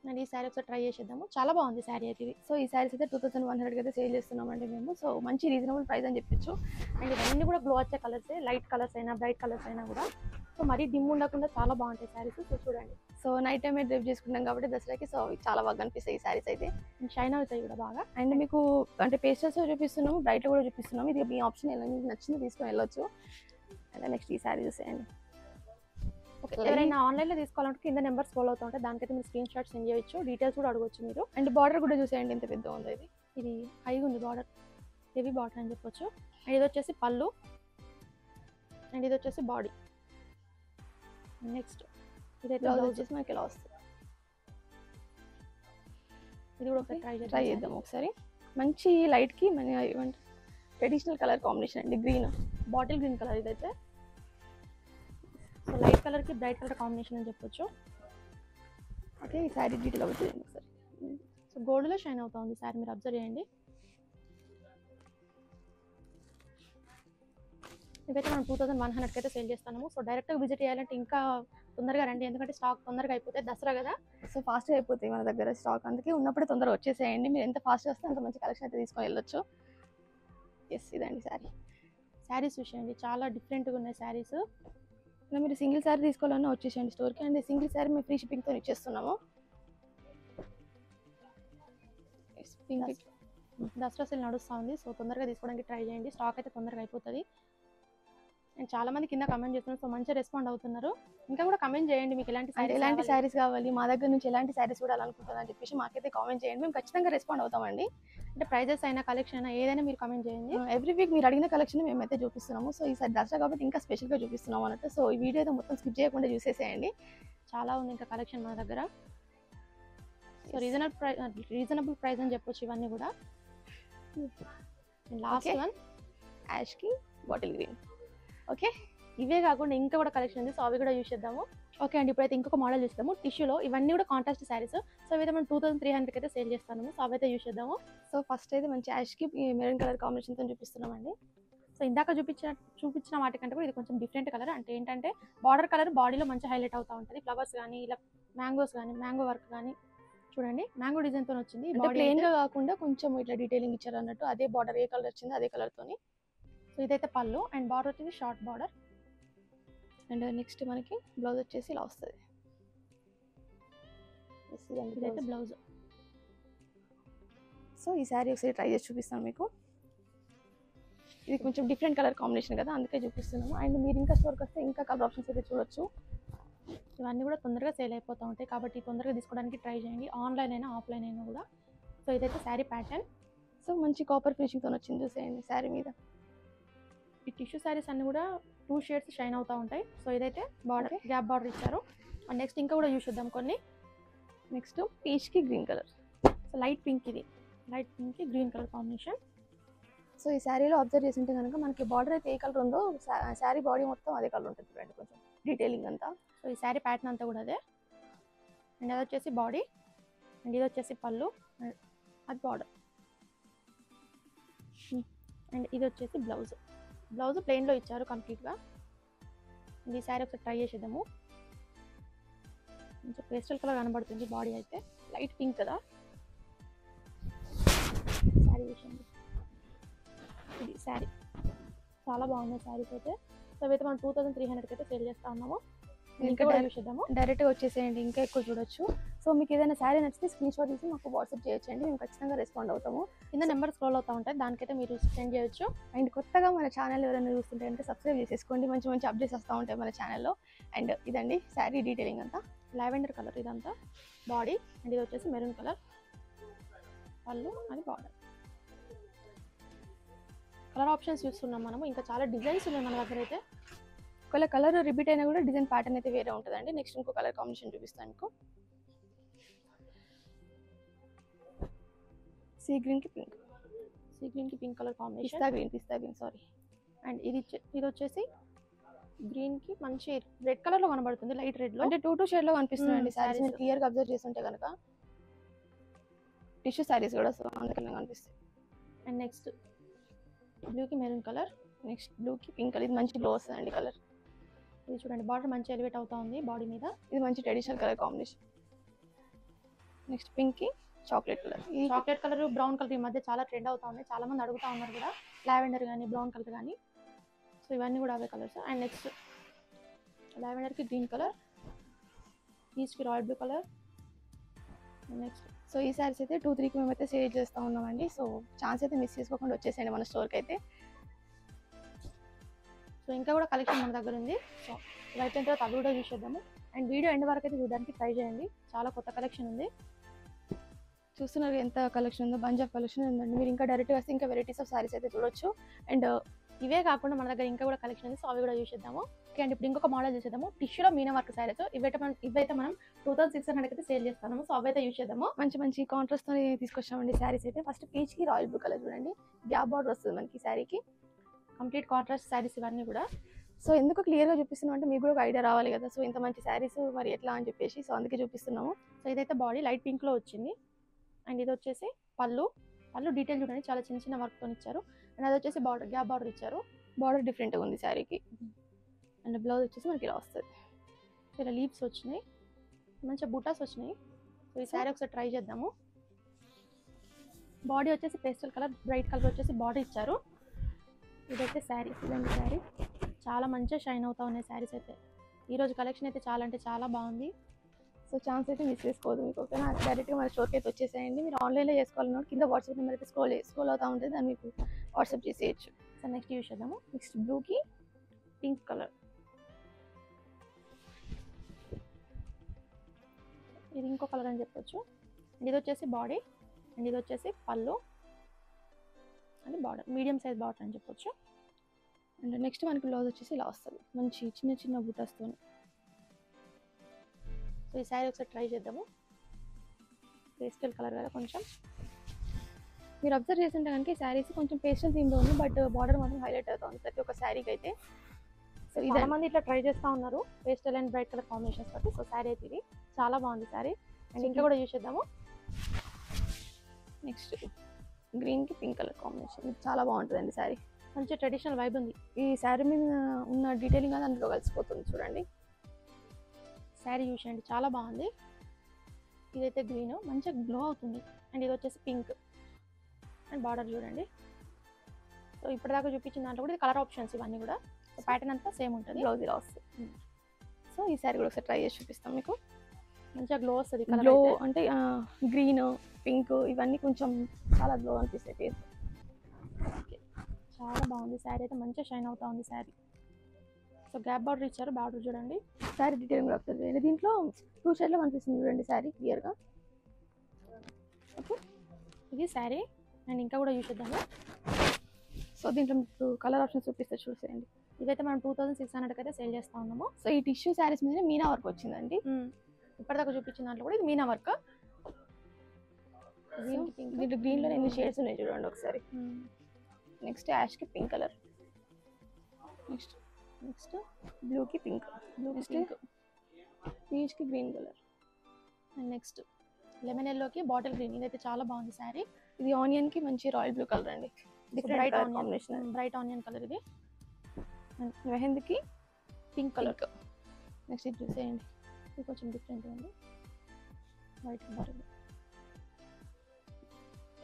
అండ్ ఈ శారీ ఒకసారి ట్రై చేసేద్దాము, చాలా బాగుంది శారీ అయితే ఇది. సో ఈ శారీస్ అయితే 2100 అయితే సేల్ చేస్తున్నామండి మేము. సో మంచి రీజనబుల్ ప్రైస్ అని చెప్పొచ్చు. అండ్ ఇవన్నీ కూడా గ్లో వచ్చే కలర్సే, లైట్ కలర్స్ అయినా బ్రైట్ కలర్స్ అయినా కూడా. సో మరీ డిమ్ ఉండకుండా చాలా బాగుంటాయి శారీస్. సో చూడండి, సో నైట్ టైం డ్రైవ్ చేసుకుంటాం కాబట్టి దసరాకి సో చాలా బాగా కనిపిస్తాయి ఈ శారీస్ అయితే. షైన్ అవుతాయి కూడా బాగా. అండ్ మీకు అంటే పేస్టల్స్ చూపిస్తున్నాము, బ్రైట్ కూడా చూపిస్తున్నాము. ఇది మీ ఆప్షన్, ఎలా మీకు నచ్చింది తీసుకొని వెళ్ళొచ్చు. అండ్ నెక్స్ట్ ఈ శారీ చూసేయండి. ఓకే, ఎవరైనా ఆన్లైన్లో తీసుకోవాలంటే కింద నెంబర్ స్క్రోల్ అవుతూ ఉంటాయి, దానికైతే మీరు స్క్రీన్ షాట్ సెండ్ చేయొచ్చు, డీటెయిల్స్ కూడా అడగవచ్చు మీరు. అండ్ బార్డర్ కూడా చూసేయండి ఎంత పెద్ద ఉందో. ఇది హైగా ఉంది బార్డర్, హెవీ బార్డర్ అని చెప్పొచ్చు. అండ్ ఇది వచ్చేసి పళ్ళు, అండ్ ఇది వచ్చేసి బాడీ. నెక్స్ట్ ఇదైతే బ్లౌజ్ వచ్చేసి మనకి ఇలా వస్తుంది. ఇది కూడా ఒకసారి ట్రై చేద్దాం ఒకసారి. మంచి లైట్కి మన ఏమంటారు ట్రెడిషనల్ కలర్ కాంబినేషన్ అండి, గ్రీన్, బాటిల్ గ్రీన్ కలర్ ఇదైతే. సో లైట్ కలర్కి బ్రైట్ కలర్ కాంబినేషన్ అని చెప్పొచ్చు. ఓకే, ఈ శారీ డీటెయిల్ అవుతుంది ఒకసారి. సో గోల్డ్లో షైన్ అవుతా ఉంది శారీ, మీరు అబ్జర్వ్ చేయండి. ఇదైతే మనం 2100 అయితే సేల్ చేస్తాము. సో డైరెక్ట్గా విజిట్ చేయాలంటే ఇంకా తొందరగా రండి, ఎందుకంటే స్టాక్ తొందరగా అయిపోతాయి, దసరా కదా. సో ఫాస్ట్గా అయిపోతాయి మన దగ్గర స్టాక్, అందుకే ఉన్నప్పుడే తొందరగా వచ్చేసేయండి. మీరు ఎంత ఫాస్ట్గా వస్తే అంత మంచి కలెక్షన్ అయితే తీసుకొని వెళ్ళొచ్చు. ఎస్, ఇదండి శారీస్ చూసేయండి, చాలా డిఫరెంట్గా ఉన్నాయి శారీస్. ఇలా మీరు సింగిల్ శారీ తీసుకోవాలన్నా వచ్చేసేయండి స్టోర్కి. అండ్ సింగిల్ శారీ మేము ఫ్రీ షిప్పింగ్తో ఇచ్చేస్తున్నాము. దసరా సేల్ నడుస్తూ ఉంది, సో తొందరగా తీసుకోవడానికి ట్రై చేయండి, స్టాక్ అయితే తొందరగా అయిపోతుంది. అండ్ చాలా మంది కింద కమెంట్ చేస్తున్నారు, సో మంచిగా రెస్పాండ్ అవుతున్నారు. ఇంకా కూడా కమెంట్ చేయండి, మీకు ఎలాంటి శారీస్ కావాలి, మా దగ్గర నుంచి ఎలాంటి శారీస్ కూడా అనుకుంటున్నారని చెప్పేసి మాకైతే కామెంట్ చేయండి, మేము ఖచ్చితంగా రెస్పాండ్ అవుతామండి. అంటే ప్రైజెస్ అయినా కలెక్షన్ అయినా ఏదైనా మీరు కమెంట్ చేయండి. ఎవ్రీ వీక్ మీరు అడిగిన కలెక్షన్ మేమైతే చూపిస్తున్నాము. సో ఈసారి దసరా కాబట్టి ఇంకా స్పెషల్గా చూపిస్తున్నాం అన్నట్టు. సో ఈ వీడియో అయితే మొత్తం స్కిప్ చేయకుండా చూసేసేయండి, చాలా ఉంది ఇంకా కలెక్షన్ మన దగ్గర. సో రీజనబుల్ ప్రైస్ అని చెప్పొచ్చు ఇవన్నీ కూడా. Last one Yaskhi bottle green. Okay, ఇవే కాకుండా ఇంకా కూడా కలెక్షన్ ఉంది, సో అవి కూడా చూసేద్దాము. ఓకే అండి, ఇప్పుడైతే ఇంకొక మోడల్ చూస్తాము టిష్యూలో. ఇవన్నీ కూడా కాంట్రాస్ట్ శారీస్. సో ఇవైతే మనం 2300 అయితే సేల్ చేస్తాము. సో అవైతే చూసేద్దాము. సో ఫస్ట్ అయితే మంచి యాష్కి మెరూన్ కలర్ కాంబినేషన్తో చూపిస్తున్నామండి. సో ఇందాక చూపించిన వాటికంటే కూడా ఇది కొంచెం డిఫరెంట్ కలర్. అంటే ఏంటంటే బార్డర్ కలర్ బాడీలో మంచి హైలైట్ అవుతూ ఉంటుంది. ఫ్లవర్స్ కానీ ఇలా మ్యాంగోస్ కానీ మ్యాంగో వర్క్ కానీ చూడండి, మ్యాంగో డిజైన్తో వచ్చింది. ప్లెయిన్గా కాకుండా కొంచెం ఇట్లా డీటెయిలింగ్ ఇచ్చారు అన్నట్టు. అదే బార్డర్ ఏ కలర్ వచ్చింది అదే కలర్తోని. సో ఇదైతే పళ్ళు, అండ్ బార్డర్ వచ్చేసి షార్ట్ బార్డర్. అండ్ నెక్స్ట్ మనకి బ్లౌజ్ వచ్చేసి ఇలా వస్తుంది. ఇదైతే బ్లౌజ్. సో ఈ శారీ ఒకసారి ట్రై చేసి చూపిస్తాను మీకు. ఇది కొంచెం డిఫరెంట్ కలర్ కాంబినేషన్ కదా, అందుకే చూపిస్తున్నాము. అండ్ మీరు ఇంకా స్టోర్కి వస్తే ఇంకా కలర్ ఆప్షన్స్ అయితే చూడొచ్చు. ఇవన్నీ కూడా తొందరగా సేల్ అయిపోతూ ఉంటాయి, కాబట్టి తొందరగా తీసుకోవడానికి ట్రై చేయండి, ఆన్లైన్ అయినా ఆఫ్లైన్ అయినా కూడా. సో ఇదైతే శారీ ప్యాటర్న్. సో మంచి కాపర్ ఫినిషింగ్తో వచ్చింది చూసేయండి శారీ మీద. ఈ టిష్యూ శారీస్ అన్ని కూడా 2 షేడ్స్ షైన్ అవుతూ ఉంటాయి. సో ఇదైతే బార్డర్, గ్యాప్ బార్డర్ ఇచ్చారు. అండ్ నెక్స్ట్ ఇంకా కూడా చూసేద్దాం కొన్ని. నెక్స్ట్ పీచ్కి green colour. So light pink, ఇది లైట్ పింక్కి గ్రీన్ కలర్ కాంబినేషన్. సో ఈ శారీలో అబ్జర్వ్ చేసింటే కనుక మనకి బార్డర్ అయితే ఏ కలర్ ఉందో శారీ బాడీ మొత్తం అదే కలర్ ఉంటుంది చూడండి, కొంచెం డీటెయిలింగ్ అంతా. సో ఈ శారీ ప్యాటర్న్ అంతా కూడా అదే. అండ్ అది వచ్చేసి బాడీ, అండ్ ఇది వచ్చేసి పళ్ళు, అది బార్డర్. అండ్ ఇది వచ్చేసి బ్లౌజ్. బ్లౌజ్ ప్లెయిన్లో ఇచ్చారు కంప్లీట్గా. ఈ శారీ ఒకసారి ట్రై చేసేద్దాము. కొంచెం పేస్టల్ కలర్ కనబడుతుంది, బాడీ అయితే లైట్ పింక్ కదా. శారీ చూసండి, ఇది శారీ చాలా బాగున్నాయి శారీస్ అయితే. సో అవైతే మనం 2300 అయితే సేల్ చేస్తూ ఉన్నాము. ఇంకా చూసేద్దాము, డైరెక్ట్గా వచ్చేసేయండి, ఇంకా ఎక్కువ చూడొచ్చు. సో మీకు ఏదైనా శారీ నచ్చితే స్క్రీన్ షాట్ తీసి మాకు వాట్సాప్ చేయొచ్చండి, మేము ఖచ్చితంగా రెస్పాండ్ అవుతాము. కింద నెంబర్ స్క్రోల్ అవుతూ ఉంటాయి, దానికైతే మీరు సెండ్ చేయొచ్చు. అండ్ కొత్తగా మన ఛానల్ ఎవరైనా చూస్తుంటే అంటే సబ్స్క్రైబ్ చేసేసుకోండి, మంచి మంచి అప్డేట్స్ వస్తూ ఉంటాయి మన ఛానల్లో. అండ్ ఇదండి శారీ డీటెయిలింగ్ అంతా. లావెండర్ కలర్ ఇదంతా బాడీ, అండ్ ఇది వచ్చేసి మెరూన్ కలర్ పళ్ళు, అది బార్డర్. కలర్ ఆప్షన్స్ చూస్తున్నాం మనము, ఇంకా చాలా డిజైన్స్ ఉన్నాయి మన దగ్గర అయితే. ఒకవేళ కలర్ రిపీట్ అయినా కూడా డిజైన్ ప్యాటర్న్ అయితే వేరే ఉంటుందండి. నెక్స్ట్ ఇంకో కలర్ కాంబినేషన్ చూపిస్తాను మీకు. సీ గ్రీన్కి pink colour combination. Pista green sorry. And ఇది వచ్చేసి గ్రీన్ కి మంచి రెడ్ కలర్ లో కనబడుతుంది, లైట్ రెడ్ లో. అంటే 2 షేడ్ లో కనిపిస్తున్నాయండి సారీస్. sarees. మీరు క్లియర్ గా అబ్జర్వ్ చేస్తుంటే కనుక టిష్యూ సారీస్ కూడా సో అందుకనే కనిపిస్తాయి. అండ్ నెక్స్ట్ బ్లూ కి మెరూన్ కలర్, నెక్స్ట్ బ్లూ కి పింక్ కలర్. ఇది మంచి గ్లో వస్తుందండి కలర్. ఇది చూడండి బార్డర్ మంచి ఎలివేట్ అవుతా ఉంది బాడీ మీద. ఇది మంచి traditional colour combination. Next pink కి చాక్లెట్ కలర్. ఈ చాక్లెట్ కలర్ బ్రౌన్ కలర్ ఈ మధ్య చాలా ట్రెండ్ అవుతా ఉంది, చాలా మంది అడుగుతా ఉన్నారు కూడా, లావెండర్ కానీ బ్రౌన్ కలర్ కానీ. సో ఇవన్నీ కూడా అవే కలర్స్. అండ్ నెక్స్ట్ లావెండర్ కి గ్రీన్ కలర్, పీచ్ కి royal blue colour. Next so ఈ సారీస్ అయితే 2-3కి మేమైతే సేల్ చేస్తూ ఉన్నామండి. సో ఛాన్స్ అయితే మిస్ చేసుకోకుండా వచ్చేసేయండి మన స్టోర్కి అయితే. సో ఇంకా కూడా కలెక్షన్ మన దగ్గర ఉంది. సో ఇది అయిపోయిన తర్వాత అవి కూడా చూసేద్దాము. అండ్ వీడియో ఎండ్ వరకు అయితే చూడడానికి ట్రై చేయండి, చాలా కొత్త కలెక్షన్ ఉంది. చూస్తున్నారు ఎంత కలెక్షన్ ఉందో, బంచ్ ఆఫ్ కలెక్షన్ ఉందండి. మీరు ఇంకా డైరెక్ట్గా వస్తే ఇంకా వెరైటీస్ ఆఫ్ సారీస్ అయితే చూడొచ్చు. అండ్ ఇవే కాకుండా మన దగ్గర ఇంకా కూడా కలెక్షన్ ఉంది, సో అవి కూడా చూసేద్దాము. ఓకే అండి, ఇప్పుడు ఇంకొక మోడల్ చూసేద్దాము. టిష్యూలో మీనా వర్క్ సారీస్. ఇవైతే మనం 2600 అయితే సేల్ చేస్తాము. సో అవైతే చూసేద్దాము. మంచి మంచి కాంట్రాస్ట్తో తీసుకొచ్చామండి సారీస్ అయితే. ఫస్ట్ పీచ్ కి రాయల్ బ్లూ కలర్ చూడండి, గ్యాప్ బార్డర్ వస్తుంది మనకి శారీకి. కంప్లీట్ కాంట్రాస్ట్ సారీస్ ఇవన్నీ కూడా. సో ఎందుకు క్లియర్గా చూపిస్తున్నాం అంటే మీకు కూడా ఒక ఐడియా రావాలి కదా, సో ఇంత మంచి శారీస్ మరి ఎట్లా అని చెప్పేసి సో అందుకే చూపిస్తున్నాము. సో ఇదైతే బాడీ లైట్ పింక్లో వచ్చింది. అండ్ ఇది వచ్చేసి పళ్ళు డీటెయిల్ చూడండి, చాలా చిన్న చిన్న వర్క్తో ఇచ్చారు. అండ్ అది వచ్చేసి బార్డర్, గ్యాప్ బార్డర్ ఇచ్చారు. బార్డర్ డిఫరెంట్గా ఉంది శారీకి. అండ్ బ్లౌజ్ వచ్చేసి మనకి ఇలా వస్తుంది. సో ఇలా లీవ్స్ వచ్చినాయి, మంచిగా బుటాస్ వచ్చినాయి. సో ఈ శారీ ఒకసారి ట్రై చేద్దాము. బాడీ వచ్చేసి పేస్టల్ కలర్, బ్రైట్ కలర్ వచ్చేసి బాడీ ఇచ్చారు. ఇదైతే శారీ, ఇలాంటి శారీ చాలా మంచిగా షైన్ అవుతా ఉన్నాయి శారీస్ అయితే. ఈరోజు కలెక్షన్ అయితే చాలా అంటే చాలా బాగుంది. సో ఛాన్స్ అయితే మిస్ చేసుకోవద్దు మీకు. ఓకేనా, డైరెక్ట్గా మన స్టోర్కి అయితే వచ్చేసేయండి. మీరు ఆన్లైన్లో చేసుకోవాలన్నా కింద వాట్సాప్ నెంబర్ అయితే స్క్రోల్ అవుతూ ఉంటుంది, దాన్ని మీకు వాట్సాప్ చేసేయచ్చు. సో నెక్స్ట్ యూస్ చేద్దాము. నెక్స్ట్ బ్లూకి పింక్ కలర్, ఇది ఇంకో కలర్ అని చెప్పొచ్చు. అండ్ ఇది వచ్చేసి బాడీ, అండ్ ఇది వచ్చేసి పళ్ళు అని బార్డర్, మీడియం సైజ్ బార్డర్ అని చెప్పొచ్చు. అండ్ నెక్స్ట్ మనకి బ్లౌజ్ వచ్చేసి ఇలా వస్తుంది, మంచి చిన్న చిన్న బూటాస్తో. సో ఈ శారీ ఒకసారి ట్రై చేద్దాము. పేస్టల్ కలర్ కదా కొంచెం. మీరు అబ్జర్వ్ చేస్తుంటే కనుక ఈ శారీస్ కొంచెం పేస్టల్ థీమ్లో ఉంది, బట్ బార్డర్ మాత్రం హైలైట్ అవుతుంది ప్రతి ఒక్క శారీకి అయితే. సో చాలా మంది ఇట్లా ట్రై చేస్తూ ఉన్నారు pastel and bright colour combinations బట్టి. సో శారీ అయితే ఇది చాలా బాగుంది శారీ. అండ్ ఇంకా కూడా యూస్ చేద్దాము. నెక్స్ట్ గ్రీన్కి పింక్ కలర్ కాంబినేషన్, ఇది చాలా బాగుంటుందండి శారీ. మంచి ట్రెడిషనల్ వైబ్ ఉంది. ఈ శారీ మీద ఉన్న డీటెయిలింగ్ అది అందులో కలిసిపోతుంది చూడండి. శారీ యూస్ చేయండి, చాలా బాగుంది. ఇదైతే గ్రీన్, మంచిగా గ్లో అవుతుంది. అండ్ ఇది వచ్చేసి పింక్. అండ్ బార్డర్ చూడండి. సో ఇప్పటిదాకా చూపించిన దాంట్లో కూడా ఇది కలర్ ఆప్షన్స్ ఇవన్నీ కూడా. సో ప్యాటర్న్ అంతా సేమ్ ఉంటుంది. బ్లౌజ్ ఇలా వస్తుంది. సో ఈ శారీ కూడా ఒకసారి ట్రై చేసి చూపిస్తాం మీకు. మంచిగా గ్లో వస్తుంది. గ్లో అంటే గ్రీన్ పింక్ ఇవన్నీ కొంచెం చాలా గ్లో అనిపిస్తాయి ఫేస్. చాలా బాగుంది శారీ అయితే, మంచిగా షైన్ అవుతా ఉంది శారీ. సో గ్యాప్ బార్డర్ ఇచ్చారు, బార్డర్ చూడండి. శారీ డీటెయిల్ కూడా వస్తుంది. దీంట్లో 2 షేడ్లో కనిపిస్తుంది చూడండి శారీ క్లియర్గా. ఓకే, ఇది శారీ. అండ్ ఇంకా కూడా యూస్ చేద్దాము. సో దీంట్లో మీకు కలర్ ఆప్షన్స్ చూపిస్తే చూసేయండి. ఇదైతే మనం 2600 అయితే సేల్ చేస్తూ ఉన్నాము. సో ఈ టిష్యూ శారీస్ మీద మీనా వర్క్ వచ్చిందండి. ఇప్పటిదాకా చూపించిన దాంట్లో కూడా ఇది మీనా వర్క్. దీంట్లో గ్రీన్లో ఎన్ని షేడ్స్ ఉన్నాయి చూడండి ఒకసారి. నెక్స్ట్ యాష్కి పింక్ కలర్, నెక్స్ట్ బ్లూకి పింక్, నెక్స్ట్ పీచ్కి green colour, and next lemon ఎల్లోకి బాటిల్ గ్రీన్. ఇదైతే చాలా బాగుంది శారీ. ఇది ఆనియన్కి మంచి రాయల్ బ్లూ కలర్ అండి, bright combination, bright onion colour ఇది. మెహందీకి పింక్ కలర్. నెక్స్ట్ ఇది చూసేయండి, ఇది కొంచెం డిఫరెంట్ ఉంది, వైట్ కలర్.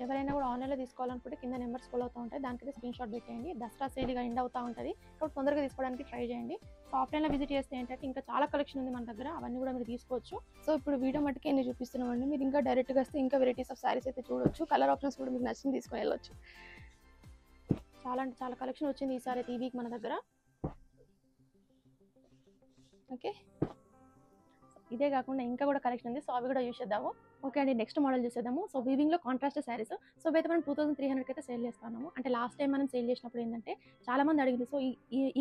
ఎవరైనా కూడా ఆన్లైన్లో తీసుకోవాలనుకుంటే కింద నెంబర్ స్క్రోల్ అవుతూ ఉంటాయి, దానికైతే స్క్రీన్ షాట్ పెట్టేయండి. దసరా సేల్గా ఎండ్ అవుతూ ఉంటుంది కాబట్టి తొందరగా తీసుకోవడానికి ట్రై చేయండి. సో ఆఫ్లైన్లో విజిట్ చేస్తే ఏంటంటే ఇంకా చాలా కలెక్షన్ ఉంది మన దగ్గర, అవన్నీ కూడా మీరు తీసుకోవచ్చు. సో ఇప్పుడు వీడియో మట్టుకే ఎన్ని చూపిస్తున్నామండి, మీరు ఇంకా డైరెక్ట్గా వస్తే ఇంకా వెరైటీస్ ఆఫ్ సారీస్ అయితే చూడొచ్చు. కలర్ ఆప్షన్స్ కూడా మీకు నచ్చింది తీసుకొని వెళ్ళొచ్చు. చాలా అంటే చాలా కలెక్షన్ వచ్చింది ఈసారి అయితే ఈ వీక్ మన దగ్గర. ఓకే, ఇదే కాకుండా ఇంకా కూడా కలెక్షన్ ఉంది, సో అవి కూడా యూస్ చేద్దాము. ఓకే అండి, నెక్స్ట్ మోడల్ చూసేద్దాము. సో వీవింగ్లో కాంట్రాస్ట్ శారీస్. సో అయితే మనం 2300 అయితే సేల్ చేస్తున్నాము. అంటే లాస్ట్ టైం మనం సేల్ చేసినప్పుడు ఏంటంటే చాలా మంది అడిగింది, సో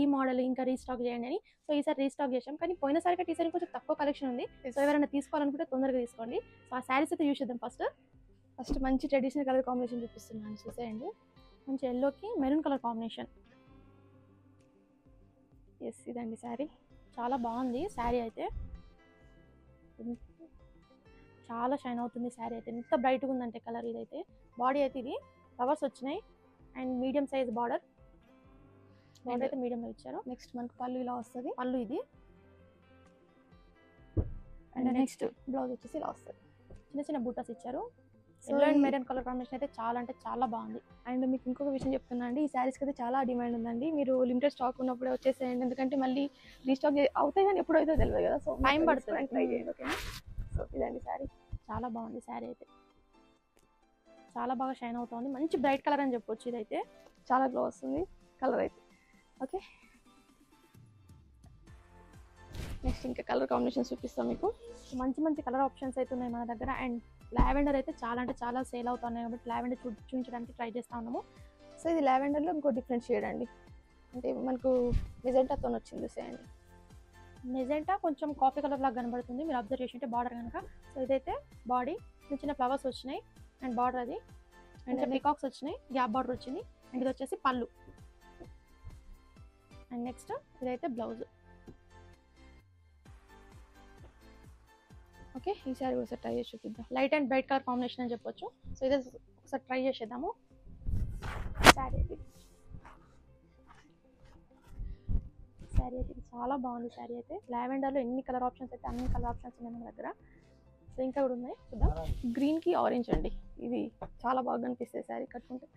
ఈ మోడల్ ఇంకా రీస్టాక్ చేయండి అని. సో ఈసారి రీస్టాక్ చేసాం, కానీ పోయినసారి కంటే ఈసారి కొంచెం తక్కువ కలెక్షన్ ఉంది. సో ఎవరైనా తీసుకోవాలనుకుంటే తొందరగా తీసుకోండి. సో ఆ శారీస్ అయితే యూస్ చేద్దాం. ఫస్ట్ మంచి ట్రెడిషనల్ కలర్ కాంబినేషన్ చూపిస్తున్నాను చూసేయండి. మంచి ఎల్లోకి మెరూన్ కలర్ కాంబినేషన్. ఎస్ ఇదండి శారీ. చాలా బాగుంది శారీ అయితే, చాలా షైన్ అవుతుంది శారీ అయితే. ఎంత బ్రైట్గా ఉందంటే కలర్. ఇదైతే బాడీ అయితే ఇది ఫ్లవర్స్ వచ్చినాయి అండ్ మీడియం సైజ్ బార్డర్ అయితే మీడియంలో ఇచ్చారు. నెక్స్ట్ మనకు పళ్ళు ఇలా వస్తుంది. పళ్ళు ఇది. అండ్ నెక్స్ట్ బ్లౌజ్ వచ్చేసి ఇలా వస్తుంది. చిన్న చిన్న బూటాస్ ఇచ్చారు. Yellow and maroon colour combination అయితే చాలా అంటే చాలా బాగుంది. అండ్ మీకు ఇంకొక విషయం చెప్తున్నా అండి, ఈ శారీస్కి అయితే చాలా డిమాండ్ ఉందండి. మీరు లిమిటెడ్ స్టాక్ ఉన్నప్పుడే వచ్చేసేయండి, ఎందుకంటే మళ్ళీ రీస్టాక్ అవుతాయి కానీ ఎప్పుడు అవుతుందో తెలియదు కదా. సో టైం పడుతుంది. ట్రై చేయండి, ఓకేనా. సో ఇదండి శారీ. చాలా బాగుంది శారీ అయితే, చాలా బాగా షైన్ అవుతుంది. మంచి బ్రైట్ కలర్ అని చెప్పొచ్చు. ఇదైతే చాలా గ్లో వస్తుంది కలర్ అయితే. ఓకే, నెక్స్ట్ ఇంకా కలర్ కాంబినేషన్స్ చూపిస్తాం మీకు. మంచి మంచి కలర్ ఆప్షన్స్ అయితే ఉన్నాయి మన దగ్గర. అండ్ లావెండర్ అయితే చాలా అంటే చాలా సేల్ అవుతున్నాయి కాబట్టి లావెండర్ చూపించడానికి ట్రై చేస్తా ఉన్నాము. సో ఇది లావెండర్లో ఇంకో డిఫరెంట్ షేడ్ అండి, అంటే మనకు మెజెంటాతో వచ్చింది సేమ్. మెజెంటా కొంచెం కాఫీ కలర్ లాగా కనబడుతుంది మీరు అబ్జర్వ్ చేసింటే బార్డర్ కనుక. సో ఇదైతే బాడీ చిన్న చిన్న ఫ్లవర్స్ వచ్చినాయి అండ్ బార్డర్ అది అండ్ పికాక్స్ వచ్చినాయి, గ్యాప్ బార్డర్ వచ్చింది. అండ్ ఇది వచ్చేసి పళ్ళు. అండ్ నెక్స్ట్ ఇదైతే బ్లౌజ్. ఓకే, ఈ శారీ ఒకసారి ట్రై చేసి చూపిద్దాం. Light and bright colour combination అని చెప్పొచ్చు. సో ఇదే ఒకసారి ట్రై చేసేద్దాము. శారీ అయితే చాలా బాగుంది. శారీ అయితే లావెండర్లో ఎన్ని కలర్ ఆప్షన్స్ అయితే అన్ని కలర్ ఆప్షన్స్ ఉన్నాయి మన దగ్గర. సో ఇంకా కూడా ఉన్నాయి చూద్దాం. గ్రీన్కి ఆరెంజ్ అండి, ఇది చాలా బాగా అనిపిస్తుంది శారీ కట్టుకుంటే.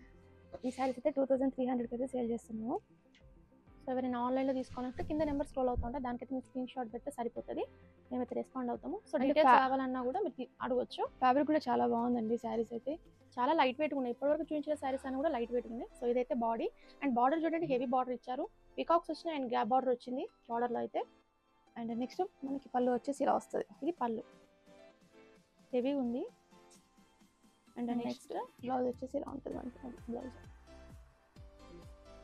ఈ శారీస్ అయితే 2300 అయితే సేల్ చేస్తున్నాము. సో ఎవరైనా ఆన్లైన్లో తీసుకోవాలంటే కింద నెంబర్ స్క్రోల్ అవుతుంటే దానికైతే మీరు స్క్రీన్ షాట్ పెడితే సరిపోతుంది, మేమైతే రెస్పాండ్ అవుతాము. సో డీటెయిల్స్ కావాలన్నా కూడా మీరు అడగవచ్చు. ఫ్యాబ్రిక్ కూడా చాలా బాగుందండి శారీస్ అయితే, చాలా లైట్ వెయిట్ ఉన్నాయి. ఇప్పటివరకు చూపించిన శారీస్ అన్ని కూడా లైట్ వెయిట్ ఉన్నాయి. సో ఇదైతే బాడీ అండ్ బార్డర్ చూడండి హెవీ బార్డర్ ఇచ్చారు, పికాక్స్ వచ్చినాయి అండ్ గ్యాప్ బార్డర్ వచ్చింది బార్డర్లో అయితే. అండ్ నెక్స్ట్ మనకి పళ్ళు వచ్చేసి ఇలా వస్తుంది. ఇది పళ్ళు హెవీ ఉంది. అండ్ నెక్స్ట్ బ్లౌజ్ వచ్చేసి ఇలా ఉంటుంది మనకి బ్లౌజ్.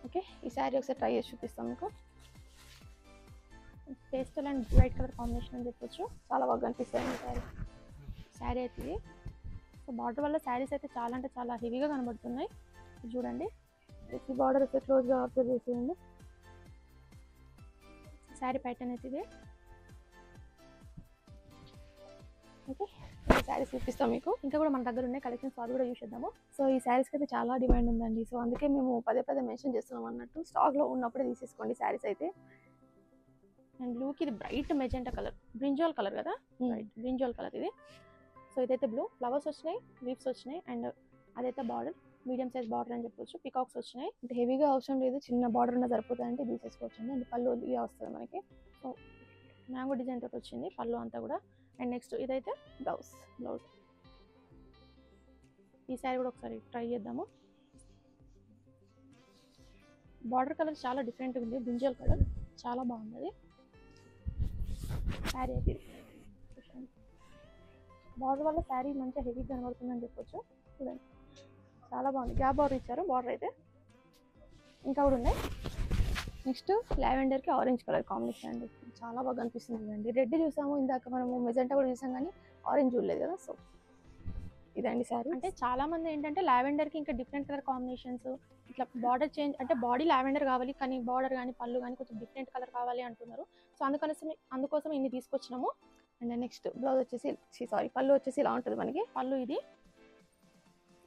ఓకే, ఈ శారీ ఒకసారి ట్రై చేసి చూపిస్తాం మీకు. Pastel and white colour combination అని చెప్పొచ్చు. చాలా బాగా అనిపిస్తుంది శారీ అయితే ఇది. సో బార్డర్ వల్ల శారీస్ అయితే చాలా అంటే చాలా హెవీగా కనబడుతున్నాయి. చూడండి ఈ బార్డర్ అయితే క్లోజ్గా అబ్జర్వ్ చేసేయండి. శారీ ప్యాటర్న్ అయితే ఇది. ఓకే, ఈ శారీస్ చూపిస్తాం మీకు. ఇంకా కూడా మన దగ్గర ఉన్నాయి కలెక్షన్స్, అది కూడా చూసేద్దాము. సో ఈ శారీస్కి అయితే చాలా డిమాండ్ ఉందండి. సో అందుకే మేము పదే పదే మెన్షన్ చేస్తున్నాం అన్నట్టు, స్టాక్లో ఉన్నప్పుడే తీసేసుకోండి శారీస్ అయితే. అండ్ బ్లూకి ఇది bright magenta colour, brinjal colour కదా, రైట్ బ్రింజాల్ కలర్ ఇది. సో ఇదైతే బ్లూ, ఫ్లవర్స్ వచ్చినాయి, లీవ్స్ వచ్చినాయి అండ్ అదైతే బార్డర్ మీడియం సైజ్ బార్డర్ అని చెప్పొచ్చు. పికాక్స్ వచ్చినాయి, అంటే హెవీగా అవసరం లేదు, చిన్న బార్డర్ ఉన్న సరిపోతుందంటే తీసేసుకోవచ్చు అండి. అండ్ పళ్ళు ఇక వస్తుంది మనకి. సో మ్యాంగో డిజైన్ తోటి వచ్చింది పళ్ళు అంతా కూడా. అండ్ నెక్స్ట్ ఇదైతే బ్లౌజ్. ఈ శారీ కూడా ఒకసారి ట్రై చేద్దాము. బార్డర్ కలర్ చాలా డిఫరెంట్గా ఉంది, బ్రింజాల్ కలర్ చాలా బాగుంది. శారీ అయితే బార్డర్ వల్ల శారీ మంచిగా హెవీగా కనబడుతుందని చెప్పొచ్చు. చూడండి చాలా బాగుంది, గ్యాప్ బార్డర్ ఇచ్చారు. బార్డర్ అయితే ఇంకా కూడా ఉన్నాయి. నెక్స్ట్ లావెండర్కి ఆరెంజ్ కలర్ కాంబినేషన్ అండి, చాలా బాగా అనిపిస్తుంది అండి. రెడ్ చూసాము ఇందాక మనము, మెజెంటా కూడా చూసాం కానీ ఆరెంజ్ చూడలేదు కదా. సో ఇదండి శారీ. అంటే చాలా మంది ఏంటంటే లావెండర్కి ఇంకా డిఫరెంట్ కలర్ కాంబినేషన్స్ ఇట్లా బార్డర్ చేంజ్, అంటే బాడీ లావెండర్ కావాలి కానీ బార్డర్ కానీ పళ్ళు కానీ కొంచెం డిఫరెంట్ కలర్ కావాలి అంటున్నారు. సో అందుకోసం ఇన్ని తీసుకొచ్చినాము. అండ్ నెక్స్ట్ బ్లౌజ్ వచ్చేసి పళ్ళు వచ్చేసి ఇలా ఉంటుంది మనకి. పళ్ళు ఇది.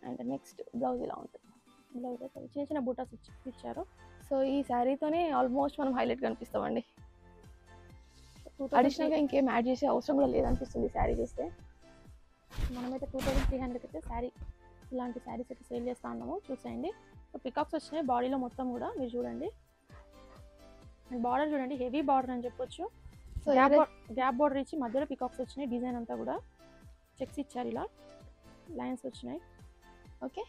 అండ్ నెక్స్ట్ బ్లౌజ్ ఇలా ఉంటుంది. బ్లౌజ్ అయితే చిన్న చిన్న బూటాస్ ఇచ్చారు. సో ఈ శారీతోనే ఆల్మోస్ట్ మనం హైలైట్ కనిపిస్తామండి. అడిషనల్గా ఇంకేం యాడ్ చేసే అవసరం కూడా లేదనిపిస్తుంది శారీ చూస్తే. మనమైతే 2300 అయితే శారీ, ఇలాంటి శారీస్ అయితే సేల్ చేస్తూ ఉన్నాము, చూసేయండి. సో పికాక్స్ వచ్చినాయి బాడీలో మొత్తం కూడా మీరు చూడండి. అండ్ బార్డర్ చూడండి హెవీ బార్డర్ అని చెప్పొచ్చు. సో గ్యాప్ బార్డర్ ఇచ్చి మధ్యలో పికాక్స్ వచ్చినాయి, డిజైన్ అంతా కూడా చెక్స్ ఇచ్చారు, ఇలా లైన్స్ వచ్చినాయి. ఓకే,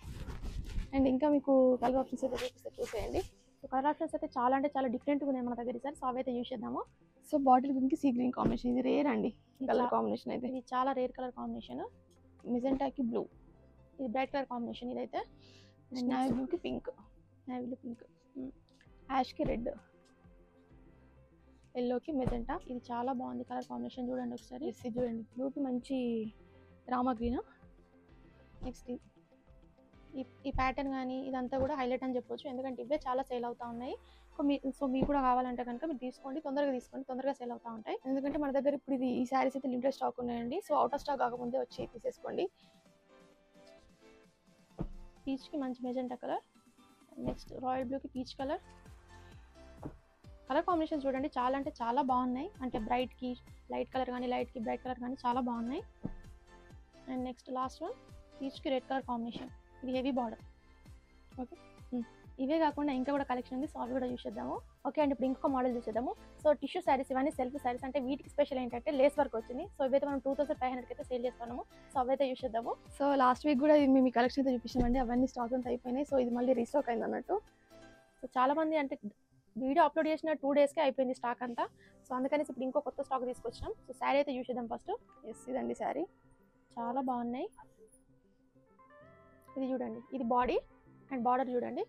అండ్ ఇంకా మీకు కలర్ ఆప్షన్స్ అయితే చూపిస్తే చూసేయండి. సో కలర్ ఆప్షన్స్ అయితే చాలా అంటే చాలా డిఫరెంట్గా ఉన్నాయి మన దగ్గర సార్. సో అవైతే చూసేద్దాము. సో బాటిల్ గ్రీన్కి సీ గ్రీన్ కాంబినేషన్, ఇది రేర్ అండి కలర్ కాంబినేషన్ అయితే. ఇది చాలా రేర్ కలర్ కాంబినేషన్. మెజెంటాకి బ్లూ, ఇది బ్రైట్ కలర్ కాంబినేషన్. ఇదైతే నేవీ బ్లూకి పింక్, యాష్కి రెడ్, ఎల్లోకి మెజెంటా. ఇది చాలా బాగుంది కలర్ కాంబినేషన్, చూడండి ఒకసారి. చూడండి బ్లూకి మంచి రామా గ్రీన్. నెక్స్ట్ ఈ ప్యాటర్న్ కానీ ఇదంతా కూడా హైలైట్ అని చెప్పొచ్చు, ఎందుకంటే ఇవే చాలా సేల్ అవుతా ఉన్నాయి. సో మీకు కూడా కావాలంటే కనుక మీరు తీసుకోండి, తొందరగా సేల్ అవుతా ఉంటాయి. ఎందుకంటే మన దగ్గర ఇప్పుడు ఈ శారీస్ అయితే లిమిటెడ్ స్టాక్ ఉన్నాయండి. సో అవుట్ ఆఫ్ స్టాక్ కాకముందే వచ్చి తీసేసుకోండి. పీచ్కి మంచి మెజెంటా కలర్, నెక్స్ట్ రాయల్ బ్లూకి పీచ్ కలర్. కలర్ కాంబినేషన్ చూడండి చాలా అంటే చాలా బాగున్నాయి. అంటే బ్రైట్కి లైట్ కలర్ కానీ లైట్కి బ్రైట్ కలర్ కానీ చాలా బాగున్నాయి. అండ్ నెక్స్ట్ లాస్ట్ వన్ పీచ్కి రెడ్ కలర్ కాంబినేషన్, ఇది హెవీ బార్డర్. ఓకే, ఇవే కాకుండా ఇంకా కూడా కలెక్షన్ ఉంది, సో అవి కూడా చూసేద్దాము. ఓకే అండి, ఇప్పుడు ఇంకొక మోడల్ చూసేద్దాము. సో టిష్యూ శారీస్ ఇవన్నీ సెల్ఫ్ శారీస్, అంటే వీటికి స్పెషల్ ఏంటంటే లేస్ వర్క్ వచ్చింది. సో ఇవైతే మనం 2500 అయితే సేల్ చేస్తున్నాము. సో అవైతే చూసేద్దాము. సో లాస్ట్ వీక్ కూడా మేము ఈ కలెక్షన్ అయితే చూపించామండి, అవన్నీ స్టాక్ అంతా అయిపోయినాయి. సో ఇది మళ్ళీ రీస్టాక్ అయింది అన్నట్టు. సో చాలా మంది అంటే వీడియో అప్లోడ్ చేసిన 2 డేస్కే అయిపోయింది స్టాక్ అంతా. సో అందుకని ఇప్పుడు ఇంకో కొత్త స్టాక్ తీసుకొచ్చినాం. సో శారీ అయితే చూసేద్దాం ఫస్ట్. ఎస్, ఇదండి శారీ, చాలా బాగున్నాయి. ఇది చూడండి, ఇది బాడీ అండ్ బార్డర్ చూడండి,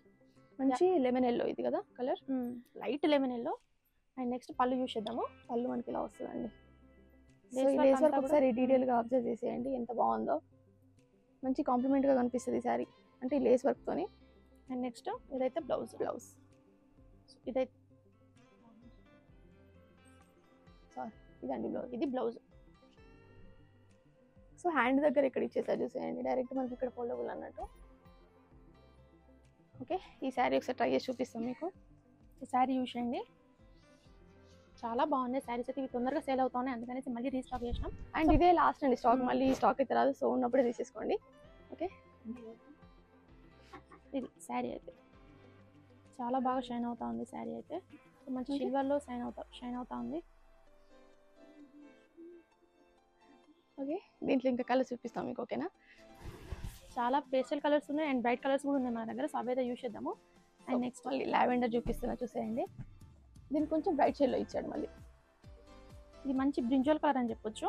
మంచి లెమన్ ఎల్లో ఇది కదా colour, light lemon yellow. And next పళ్ళు చూసేద్దాము. పళ్ళు మనకి ఇలా వస్తుందండి. లేస్ వర్క్ ఒకసారి డీటెయిల్గా అబ్జర్వ్ చేసేయండి ఎంత బాగుందో. మంచి కాంప్లిమెంట్గా కనిపిస్తుంది ఈ శారీ, అంటే ఈ లేస్ వర్క్తోని. అండ్ నెక్స్ట్ ఇదైతే బ్లౌజ్. ఇదైతే ఇదండి బ్లౌజ్. ఇది బ్లౌజ్. సో హ్యాండ్ దగ్గర ఇక్కడ ఇచ్చేసారు చూసేయండి, డైరెక్ట్ మనకి ఇక్కడ ఫోల్డబుల్ అన్నట్టు. ఓకే, ఈ శారీ ఒకసారి ట్రై చేసి చూపిస్తాం మీకు. ఈ శారీ చూసేయండి, చాలా బాగున్నాయి శారీస్ అయితే. ఇవి తొందరగా సేల్ అవుతున్నాయి, అందుకనేసి మళ్ళీ రీస్టాక్ చేసినాం. అండ్ ఇదే లాస్ట్ అండి స్టాక్, మళ్ళీ స్టాక్ అయితే రాదు. సో ఉన్నప్పుడే తీసేసుకోండి. ఓకే, ఇది శారీ అయితే చాలా బాగా షైన్ అవుతా ఉంది. శారీ అయితే మంచి సిల్వర్లో షైన్ అవుతా ఉంది. ఓకే, దీంట్లో ఇంకా కలర్స్ చూపిస్తాం మీకు. ఓకేనా, చాలా పేస్టల్ కలర్స్ ఉన్నాయి అండ్ బ్రైట్ కలర్స్ కూడా ఉన్నాయి మన దగ్గర. సో అవైతే యూస్ చేద్దాము. అండ్ నెక్స్ట్ మళ్ళీ లావెండర్ చూపిస్తున్నా చూసేయండి. దీనికి కొంచెం బ్రైట్ షేడ్లో ఇచ్చాడు మళ్ళీ. ఇది మంచి బ్రింజల్ కలర్ అని చెప్పొచ్చు,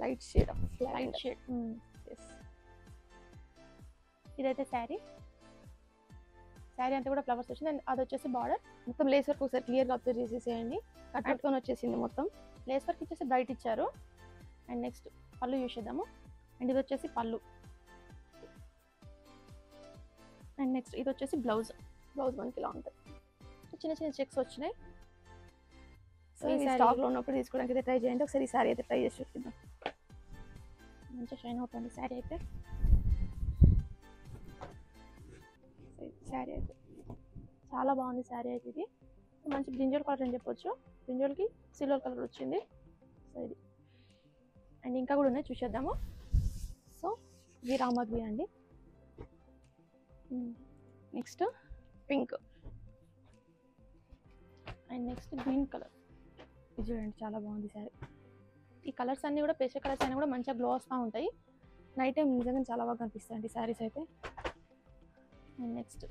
లైట్ షేడ్. ఎస్, ఇదైతే శారీ అంతా కూడా ఫ్లవర్స్ వచ్చింది. అండ్ అది వచ్చేసి బార్డర్. మొత్తం లేస్ వర్క్ ఒకసారి క్లియర్గా అబ్జర్వ్ చేసేసేయండి. కట్ పట్టుకొని వచ్చేసింది మొత్తం. లేస్ వర్క్ ఇచ్చేసి బ్రైట్ ఇచ్చారు. అండ్ నెక్స్ట్ పళ్ళు యూస్ చేద్దాము. అండ్ ఇది వచ్చేసి పళ్ళు. అండ్ నెక్స్ట్ ఇది వచ్చేసి బ్లౌజ్ మనకి ఇలా ఉంటుంది. చిన్న చిన్న చెక్స్ వచ్చినాయి. సో ఈ స్టాక్లో ఉన్నప్పుడు తీసుకోవడానికి అయితే ట్రై చేయండి. ఒకసారి ఈ శారీ అయితే ట్రై చేసి చూపిద్దాం. మంచిగా షైన్ అవుతుంది శారీ అయితే. శారీ అయితే చాలా బాగుంది శారీ అయితే. ఇది మంచి బ్రింజల్ కలర్ అని చెప్పొచ్చు, బ్రింజల్కి సిల్వర్ కలర్ వచ్చింది. సో ఇది అండ్ ఇంకా కూడా ఉన్నాయి, చూసేద్దాము. సో ఇది రామగ్రి అండి. Next pink and next green colour. ఇది చూడండి చాలా బాగుంది శారీ. ఈ కలర్స్ అన్నీ కూడా పేస్టల్ కలర్స్ అన్నీ కూడా మంచిగా గ్లో వస్తూ ఉంటాయి. నైట్ టైం నిజంగా చాలా బాగా కనిపిస్తాయండి శారీస్ అయితే. And next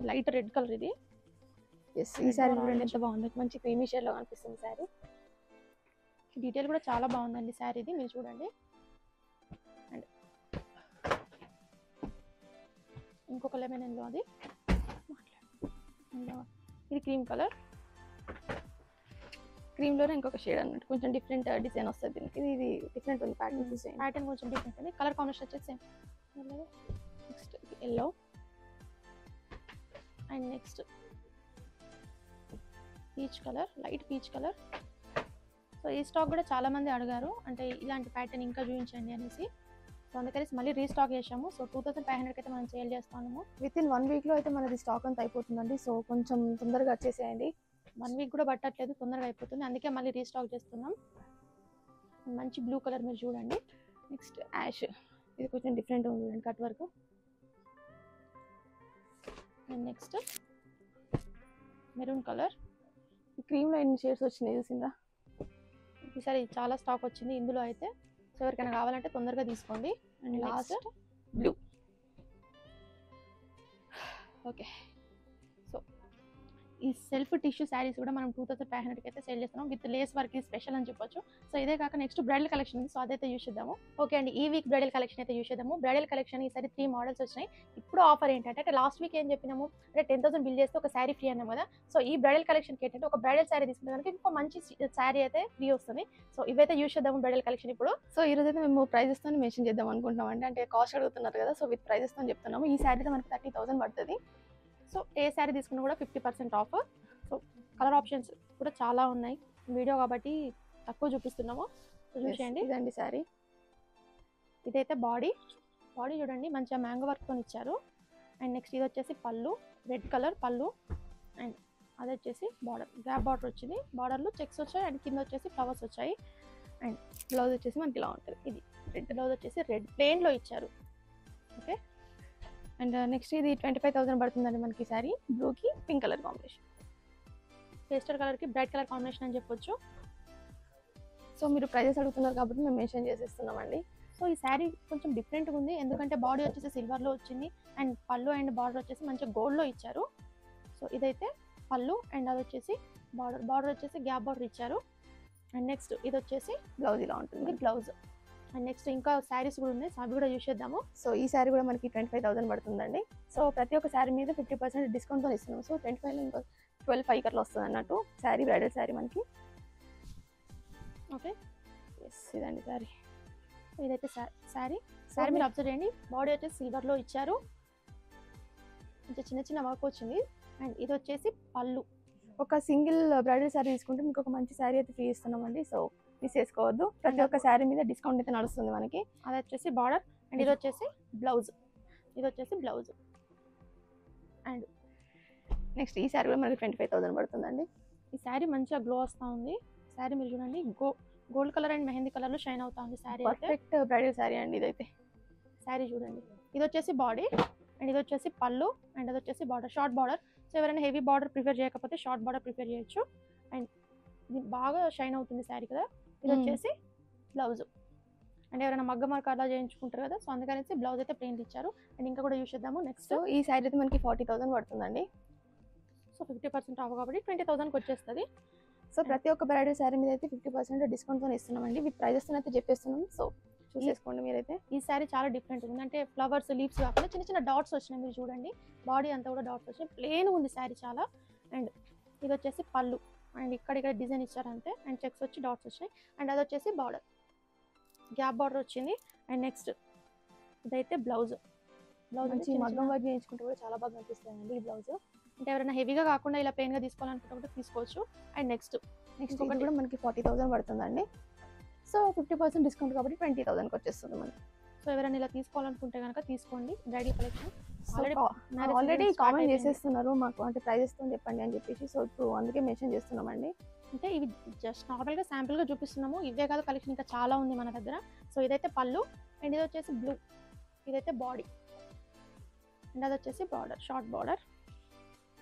light red colour ఇది. ఎస్, ఈ శారీ చూడండి ఎంత బాగుంది, మంచి క్రీమీ షేడ్లో కనిపిస్తుంది శారీ. డీటెయిల్ కూడా చాలా బాగుందండి శారీది, మీరు చూడండి. అండ్ ఇంకొక లెమన్ ఎల్లో, అది ఇది క్రీమ్ కలర్. క్రీమ్లోనే ఇంకొక షేడ్ అన్నట్టు, కొంచెం డిఫరెంట్ డిజైన్ వస్తుంది దీనికి. ఇది డిఫరెంట్ ఉంది ప్యాటర్న్ కొంచెం డిఫరెంట్ ఉంది. కలర్ కాంబినేషన్ వచ్చేసి same. Next yellow and next peach colour, light peach colour. So ఈ స్టాక్ కూడా చాలా మంది అడిగారు, అంటే ఇలాంటి ప్యాటర్న్ ఇంకా చూపించండి అనేసి. సో అందుకనేసి మళ్ళీ రీస్టాక్ చేసాము. సో 2500 అయితే మనం సేల్ చేస్తాము. విత్ ఇన్ 1 వీక్లో అయితే మనది స్టాక్ అంతా అయిపోతుందండి. సో కొంచెం తొందరగా వచ్చేసేయండి. 1 వీక్ కూడా పట్టట్లేదు, తొందరగా అయిపోతుంది, అందుకే మళ్ళీ రీస్టాక్ చేస్తున్నాం. మంచి బ్లూ కలర్ మీరు చూడండి. నెక్స్ట్ యాష్, ఇది కొంచెం డిఫరెంట్ ఉంది చూడండి, cut work. And next maroon colour. ఈ క్రీమ్లో ఎన్ని షేడ్స్ వచ్చినాయి చూసిందా? ఈసారి చాలా స్టాక్ వచ్చింది ఇందులో అయితే. సో ఎవరికైనా కావాలంటే తొందరగా తీసుకోండి. And last blue. Okay, so ఈ సెల్ఫ్ టిష్యూ శారీస్ కూడా మనం 2500కి అయితే సేల్ చేస్తున్నాం విత్ లేస్ వర్క్ ఇది స్పెషల్ అని చెప్పొచ్చు. సో ఇదే కాక నెక్స్ట్ బ్రైడల్ కలెక్షన్ ఉంది, సో అదైతే యూస్ చేద్దాము. ఓకే అండి, ఈ వీక్ బ్రైడల్ కలెక్షన్ అయితే యూస్ చేద్దాము. బ్రైడల్ కలెక్షన్ ఈసారి 3 మోడల్స్ వచ్చినాయి. ఇప్పుడు ఆఫర్ ఏంటంటే లాస్ట్ వీక్ ఏం చెప్పినాము అంటే 10,000 బిల్ చేస్తే ఒక శారీ ఫ్రీ అన్నాం కదా. సో ఈ బ్రైడల్ కలెక్షన్కి ఏంటంటే ఒక బ్రైడల్ శారీ తీసుకుంటే కనుక ఇంకో మంచి శారీ అయితే ఫ్రీ వస్తుంది. సో ఇవైతే యూస్ చేద్దాము బ్రైడల్ కలెక్షన్ ఇప్పుడు. సో ఈ రోజు అయితే మేము ప్రైజెస్ తో మెన్షన్ చేద్దాం అనుకుంటున్నాం అండి, అంటే కాస్ట్ అడుగుతున్నారు కదా, సో విత్ ప్రైజెస్ తో చెప్తున్నాము. ఈ శారీ అయితే మనకి 30,000 పడుతుంది. సో ఏ శారీ తీసుకున్నా కూడా 50% ఆఫ్. సో కలర్ ఆప్షన్స్ కూడా చాలా ఉన్నాయి, వీడియో కాబట్టి తక్కువ చూపిస్తున్నాము. చూసేయండి, ఇదండి శారీ. ఇదైతే బాడీ చూడండి మంచిగా మ్యాంగో వర్క్తో ఇచ్చారు. అండ్ నెక్స్ట్ ఇది వచ్చేసి పళ్ళు, రెడ్ కలర్ పళ్ళు. అండ్ అది వచ్చేసి బార్డర్, గ్యాప్ బార్డర్ వచ్చింది, బార్డర్లో చెక్స్ వచ్చాయి అండ్ కింద వచ్చేసి ఫ్లవర్స్ వచ్చాయి. అండ్ బ్లౌజ్ వచ్చేసి మనకి ఇలా ఉంటుంది, ఇది రెడ్ బ్లౌజ్ వచ్చేసి రెడ్ ప్లెయిన్లో ఇచ్చారు. ఓకే, అండ్ నెక్స్ట్ ఇది 25,000 పడుతుందండి మనకి శారీ. బ్లూకి పింక్ కలర్ కాంబినేషన్, పేస్టల్ కలర్కి బ్రైట్ కలర్ కాంబినేషన్ అని చెప్పొచ్చు. సో మీరు ప్రైజెస్ అడుగుతున్నారు కాబట్టి మేము మెన్షన్ చేసేస్తున్నామండి. సో ఈ శారీ కొంచెం డిఫరెంట్గా ఉంది, ఎందుకంటే బాడీ వచ్చేసి సిల్వర్లో వచ్చింది అండ్ పళ్ళు అండ్ బార్డర్ వచ్చేసి మంచిగా గోల్డ్లో ఇచ్చారు. సో ఇదైతే పళ్ళు అండ్ అది వచ్చేసి బార్డర్ వచ్చేసి గ్యాప్ బార్డర్ ఇచ్చారు. అండ్ నెక్స్ట్ ఇది వచ్చేసి బ్లౌజ్ ఇలా ఉంటుంది, బ్లౌజ్. అండ్ నెక్స్ట్ ఇంకా శారీస్ కూడా ఉన్నాయి, అవి కూడా యూస్ చేద్దాము. సో ఈ శారీ కూడా మనకి 25,000 పడుతుందండి. సో ప్రతి ఒక్క శారీ మీద 50% డిస్కౌంట్తో ఇస్తున్నాం. సో 25లో ఇంకా 12,500 అట్లా వస్తుంది అన్నట్టు శారీ, బ్రైడల్ శారీ మనకి. ఓకే, ఎస్ ఇదండి శారీ. ఇదైతే శారీ మీరు అబ్జర్వ్ చేయండి, బాడీ వచ్చేసి సిల్వర్లో ఇచ్చారు, కొంచెం చిన్న చిన్న వర్క్ వచ్చింది. అండ్ ఇది వచ్చేసి పళ్ళు. ఒక సింగిల్ బ్రైడల్ శారీ తీసుకుంటే మీకు ఒక మంచి శారీ అయితే ఫ్రీ ఇస్తున్నామండి. సో మిస్ చేసుకోవద్దు, ప్రతి ఒక్క శారీ మీద డిస్కౌంట్ అయితే నడుస్తుంది మనకి. అది వచ్చేసి బార్డర్ అండ్ ఇది వచ్చేసి బ్లౌజ్, అండ్ నెక్స్ట్ ఈ శారీ కూడా మనకి 25,000 పడుతుందండి. ఈ శారీ మంచిగా గ్లో వస్తూ ఉంది. శారీ మీరు చూడండి, గోల్డ్ కలర్ అండ్ మెహందీ కలర్లో షైన్ అవుతా ఉంది శారీ. పర్ఫెక్ట్ బ్రైడల్ శారీ అండి ఇదైతే. శారీ చూడండి, ఇది వచ్చేసి బాడీ అండ్ ఇది వచ్చేసి పళ్ళు అండ్ అది వచ్చేసి బార్డర్, షార్ట్ బార్డర్. సో ఎవరైనా హెవీ బార్డర్ ప్రిఫర్ చేయకపోతే షార్ట్ బార్డర్ ప్రిఫర్ చేయొచ్చు. అండ్ ఇది బాగా షైన్ అవుతుంది శారీ కదా. ఇది వచ్చేసి బ్లౌజ్, అండ్ ఎవరైనా మగ్గ మార్క్ అలా చేయించుకుంటారు కదా, సో అందుకనేసి బ్లౌజ్ అయితే ప్లెయిన్ ఇచ్చారు. అండ్ ఇంకా కూడా యూస్ చేద్దాము. నెక్స్ట్ ఈ శారీ అయితే మనకి 40,000 పడుతుందండి. సో 50% ఆఫ్ కాబట్టి 20,000కి వచ్చేస్తుంది. సో ప్రతి ఒక్క బ్రైడల్ శారీ మీద అయితే 50% డిస్కౌంట్తో ఇస్తున్నామండి, విత్ ప్రైజెస్తో అయితే చెప్పేస్తున్నాం. సో చూసేసుకోండి మీరైతే. ఈ శారీ చాలా డిఫరెంట్ ఉంది, అంటే ఫ్లవర్స్ లీవ్స్ కాకుండా చిన్న చిన్న డాట్స్ వచ్చినాయి. మీరు చూడండి, బాడీ అంతా కూడా డాట్స్ వచ్చినాయి, ప్లెయిన్ ఉంది శారీ చాలా. అండ్ ఇది వచ్చేసి పళ్ళు అండ్ ఇక్కడ డిజైన్ ఇచ్చారు అంతే. అండ్ చెక్స్ వచ్చి డాట్స్ వచ్చాయి. అండ్ అది వచ్చేసి బార్డర్, గ్యాప్ బార్డర్ వచ్చింది. అండ్ నెక్స్ట్ ఇదైతే బ్లౌజ్ మంచి మగ్గం వర్క్ చేయించుకుంటే కూడా చాలా బాగా అనిపిస్తుంది ఈ బ్లౌజ్. అంటే ఎవరైనా హెవీగా కాకుండా ఇలా ప్లెయిన్గా తీసుకోవాలనుకుంటే కూడా తీసుకోవచ్చు. అండ్ నెక్స్ట్ ఒకటి కూడా మనకి 40,000 పడుతుందండి. సో 50% డిస్కౌంట్ కాబట్టి 20,000కి వచ్చేస్తుంది మనకి. సో ఎవరైనా ఇలా తీసుకోవాలనుకుంటే కనుక తీసుకోండి. బ్రైడల్ కలెక్షన్ ఆల్రెడీ కామెంట్ చేసేస్తున్నారు మాకు, అంటే ప్రైజెస్తో చెప్పండి అని చెప్పేసి. సో ఇప్పుడు అందుకే మెన్షన్ చేస్తున్నామండి. అంటే ఇవి జస్ట్ నార్మల్గా శాంపుల్గా చూపిస్తున్నాము, ఇవే కాదు కలెక్షన్ ఇంకా చాలా ఉంది మన దగ్గర. సో ఇదైతే పళ్ళు అండ్ ఇది వచ్చేసి బ్లూ, ఇదైతే బాడీ అండ్ అది వచ్చేసి border, short border.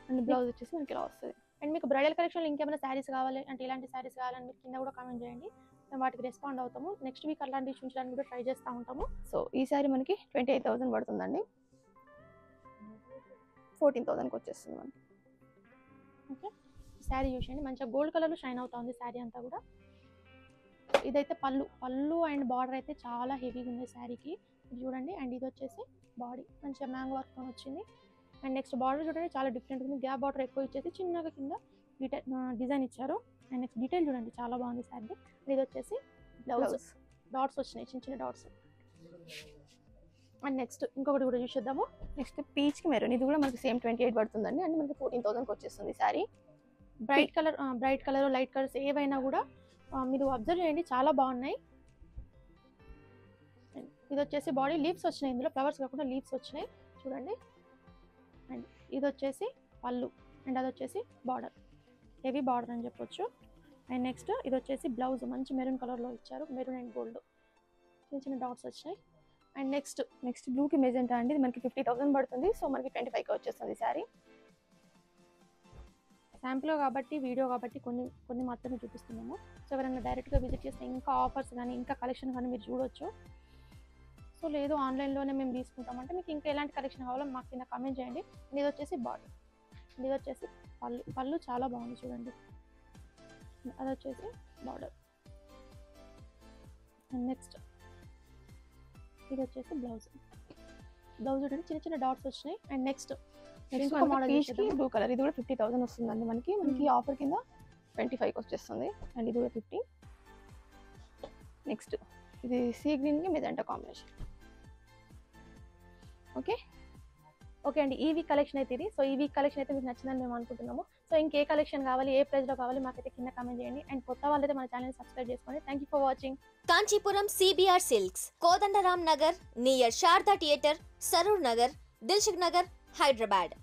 And blouse వచ్చేసి మనకి ఇలా వస్తుంది. అండ్ మీకు బ్రైడల్ కలెక్షన్లో ఇంకేమైనా శారీస్ కావాలి అంటే ఇలాంటి శారీస్ కావాలని మీరు కింద కూడా కామెంట్ చేయండి, మేము వాటికి రెస్పాండ్ అవుతాము. నెక్స్ట్ వీక్ అలాంటివి చూపించడానికి కూడా ట్రై చేస్తూ ఉంటాము. సో ఈ శారీ మనకి 28,000 పడుతుందండి, 14,000కి వచ్చేస్తుంది మనకి. ఓకే, శారీ చూసేయండి, మంచిగా గోల్డ్ కలర్లో షైన్ అవుతుంది శారీ అంతా కూడా. ఇదైతే పళ్ళు అండ్ బార్డర్ అయితే చాలా హెవీగా ఉంది శారీకి, చూడండి. అండ్ ఇది వచ్చేసి బాడీ మంచిగా మ్యాంగో వర్క్తో వచ్చింది. అండ్ నెక్స్ట్ బార్డర్ చూడండి చాలా డిఫరెంట్ ఉంది, గ్యాప్ బార్డర్ ఎక్కువ ఇచ్చేసి చిన్నగా కింద డిజైన్ ఇచ్చారు. అండ్ నెక్స్ట్ డీటెయిల్ చూడండి చాలా బాగుంది శారీ. ఇది వచ్చేసి బ్లౌజ్, డాట్స్ వచ్చినాయి, చిన్న చిన్న డాట్స్. అండ్ నెక్స్ట్ ఇంకొకటి కూడా చూసేద్దాము. నెక్స్ట్ పీచ్కి మెరూన్, ఇది కూడా మనకి సేమ్ 28 పడుతుందండి. అండ్ మనకి 14,000కి వచ్చేస్తుంది sari. Bright colour light colours ఏవైనా కూడా మీరు అబ్జర్వ్ చేయండి, చాలా బాగున్నాయి. ఇది వచ్చేసి బాడీ లీవ్స్ వచ్చినాయి, ఇందులో ఫ్లవర్స్ కాకుండా లీవ్స్ వచ్చినాయి చూడండి. అండ్ ఇది వచ్చేసి పళ్ళు అండ్ అది వచ్చేసి బార్డర్, హెవీ బార్డర్ అని చెప్పొచ్చు. అండ్ నెక్స్ట్ ఇది వచ్చేసి బ్లౌజ్, మంచి మెరూన్ కలర్లో ఇచ్చారు, మెరూన్ అండ్ గోల్డ్ చిన్న చిన్న డాట్స్ వచ్చినాయి. అండ్ నెక్స్ట్ బ్లూకి మెజెంటా అండి, ఇది మనకి 50,000 పడుతుంది. సో మనకి 25కి వచ్చేస్తుంది శారీ. శాంపుల్ కాబట్టి వీడియో కాబట్టి కొన్ని మాత్రమే చూపిస్తున్నాము. సో ఎవరైనా డైరెక్ట్గా విజిట్ చేస్తే ఇంకా ఆఫర్స్ కానీ ఇంకా కలెక్షన్ కానీ మీరు చూడొచ్చు. సో లేదు ఆన్లైన్లోనే మేము తీసుకుంటామంటే మీకు ఇంకా ఎలాంటి కలెక్షన్ కావాలో మాకు కింద కామెంట్ చేయండి. ఇది వచ్చేసి బాడీ, ఇది వచ్చేసి పళ్ళు చాలా బాగుంది చూడండి. అది వచ్చేసి బార్డర్. అండ్ నెక్స్ట్ ఇది వచ్చేసి బ్లౌజ్ చూడండి, చిన్న చిన్న డాట్స్ వచ్చినాయి. అండ్ నెక్స్ట్ బ్లూ కలర్, ఇది కూడా 50,000 వస్తుందండి మనకి ఆఫర్ కింద 25 వచ్చేస్తుంది. అండ్ ఇది కూడా 50. నెక్స్ట్ ఇది సీ గ్రీన్ కి మెజెంటా కాంబినేషన్. ఓకే అండి, ఈ వీక్ కలెక్షన్ అయితే ఇది. సో ఈ వీక్ కలెక్షన్ అయితే మీకు నచ్చిందని మేము అనుకుంటున్నాము. సో ఇంకే కలెక్షన్ కావాలి, ఏ ప్రైస్లో కావాలి మాకైతే కింద కామెంట్ చేయండి. అండ్ కొత్త వాళ్ళైతే మన ఛానల్ సబ్స్క్రైబ్ చేసుకోండి. Thank you for watching. Kanchipuram CBR silks, Kodandaram Nagar near Sharada theatre, Saroor Nagar, Dilsukh Nagar, Hyderabad.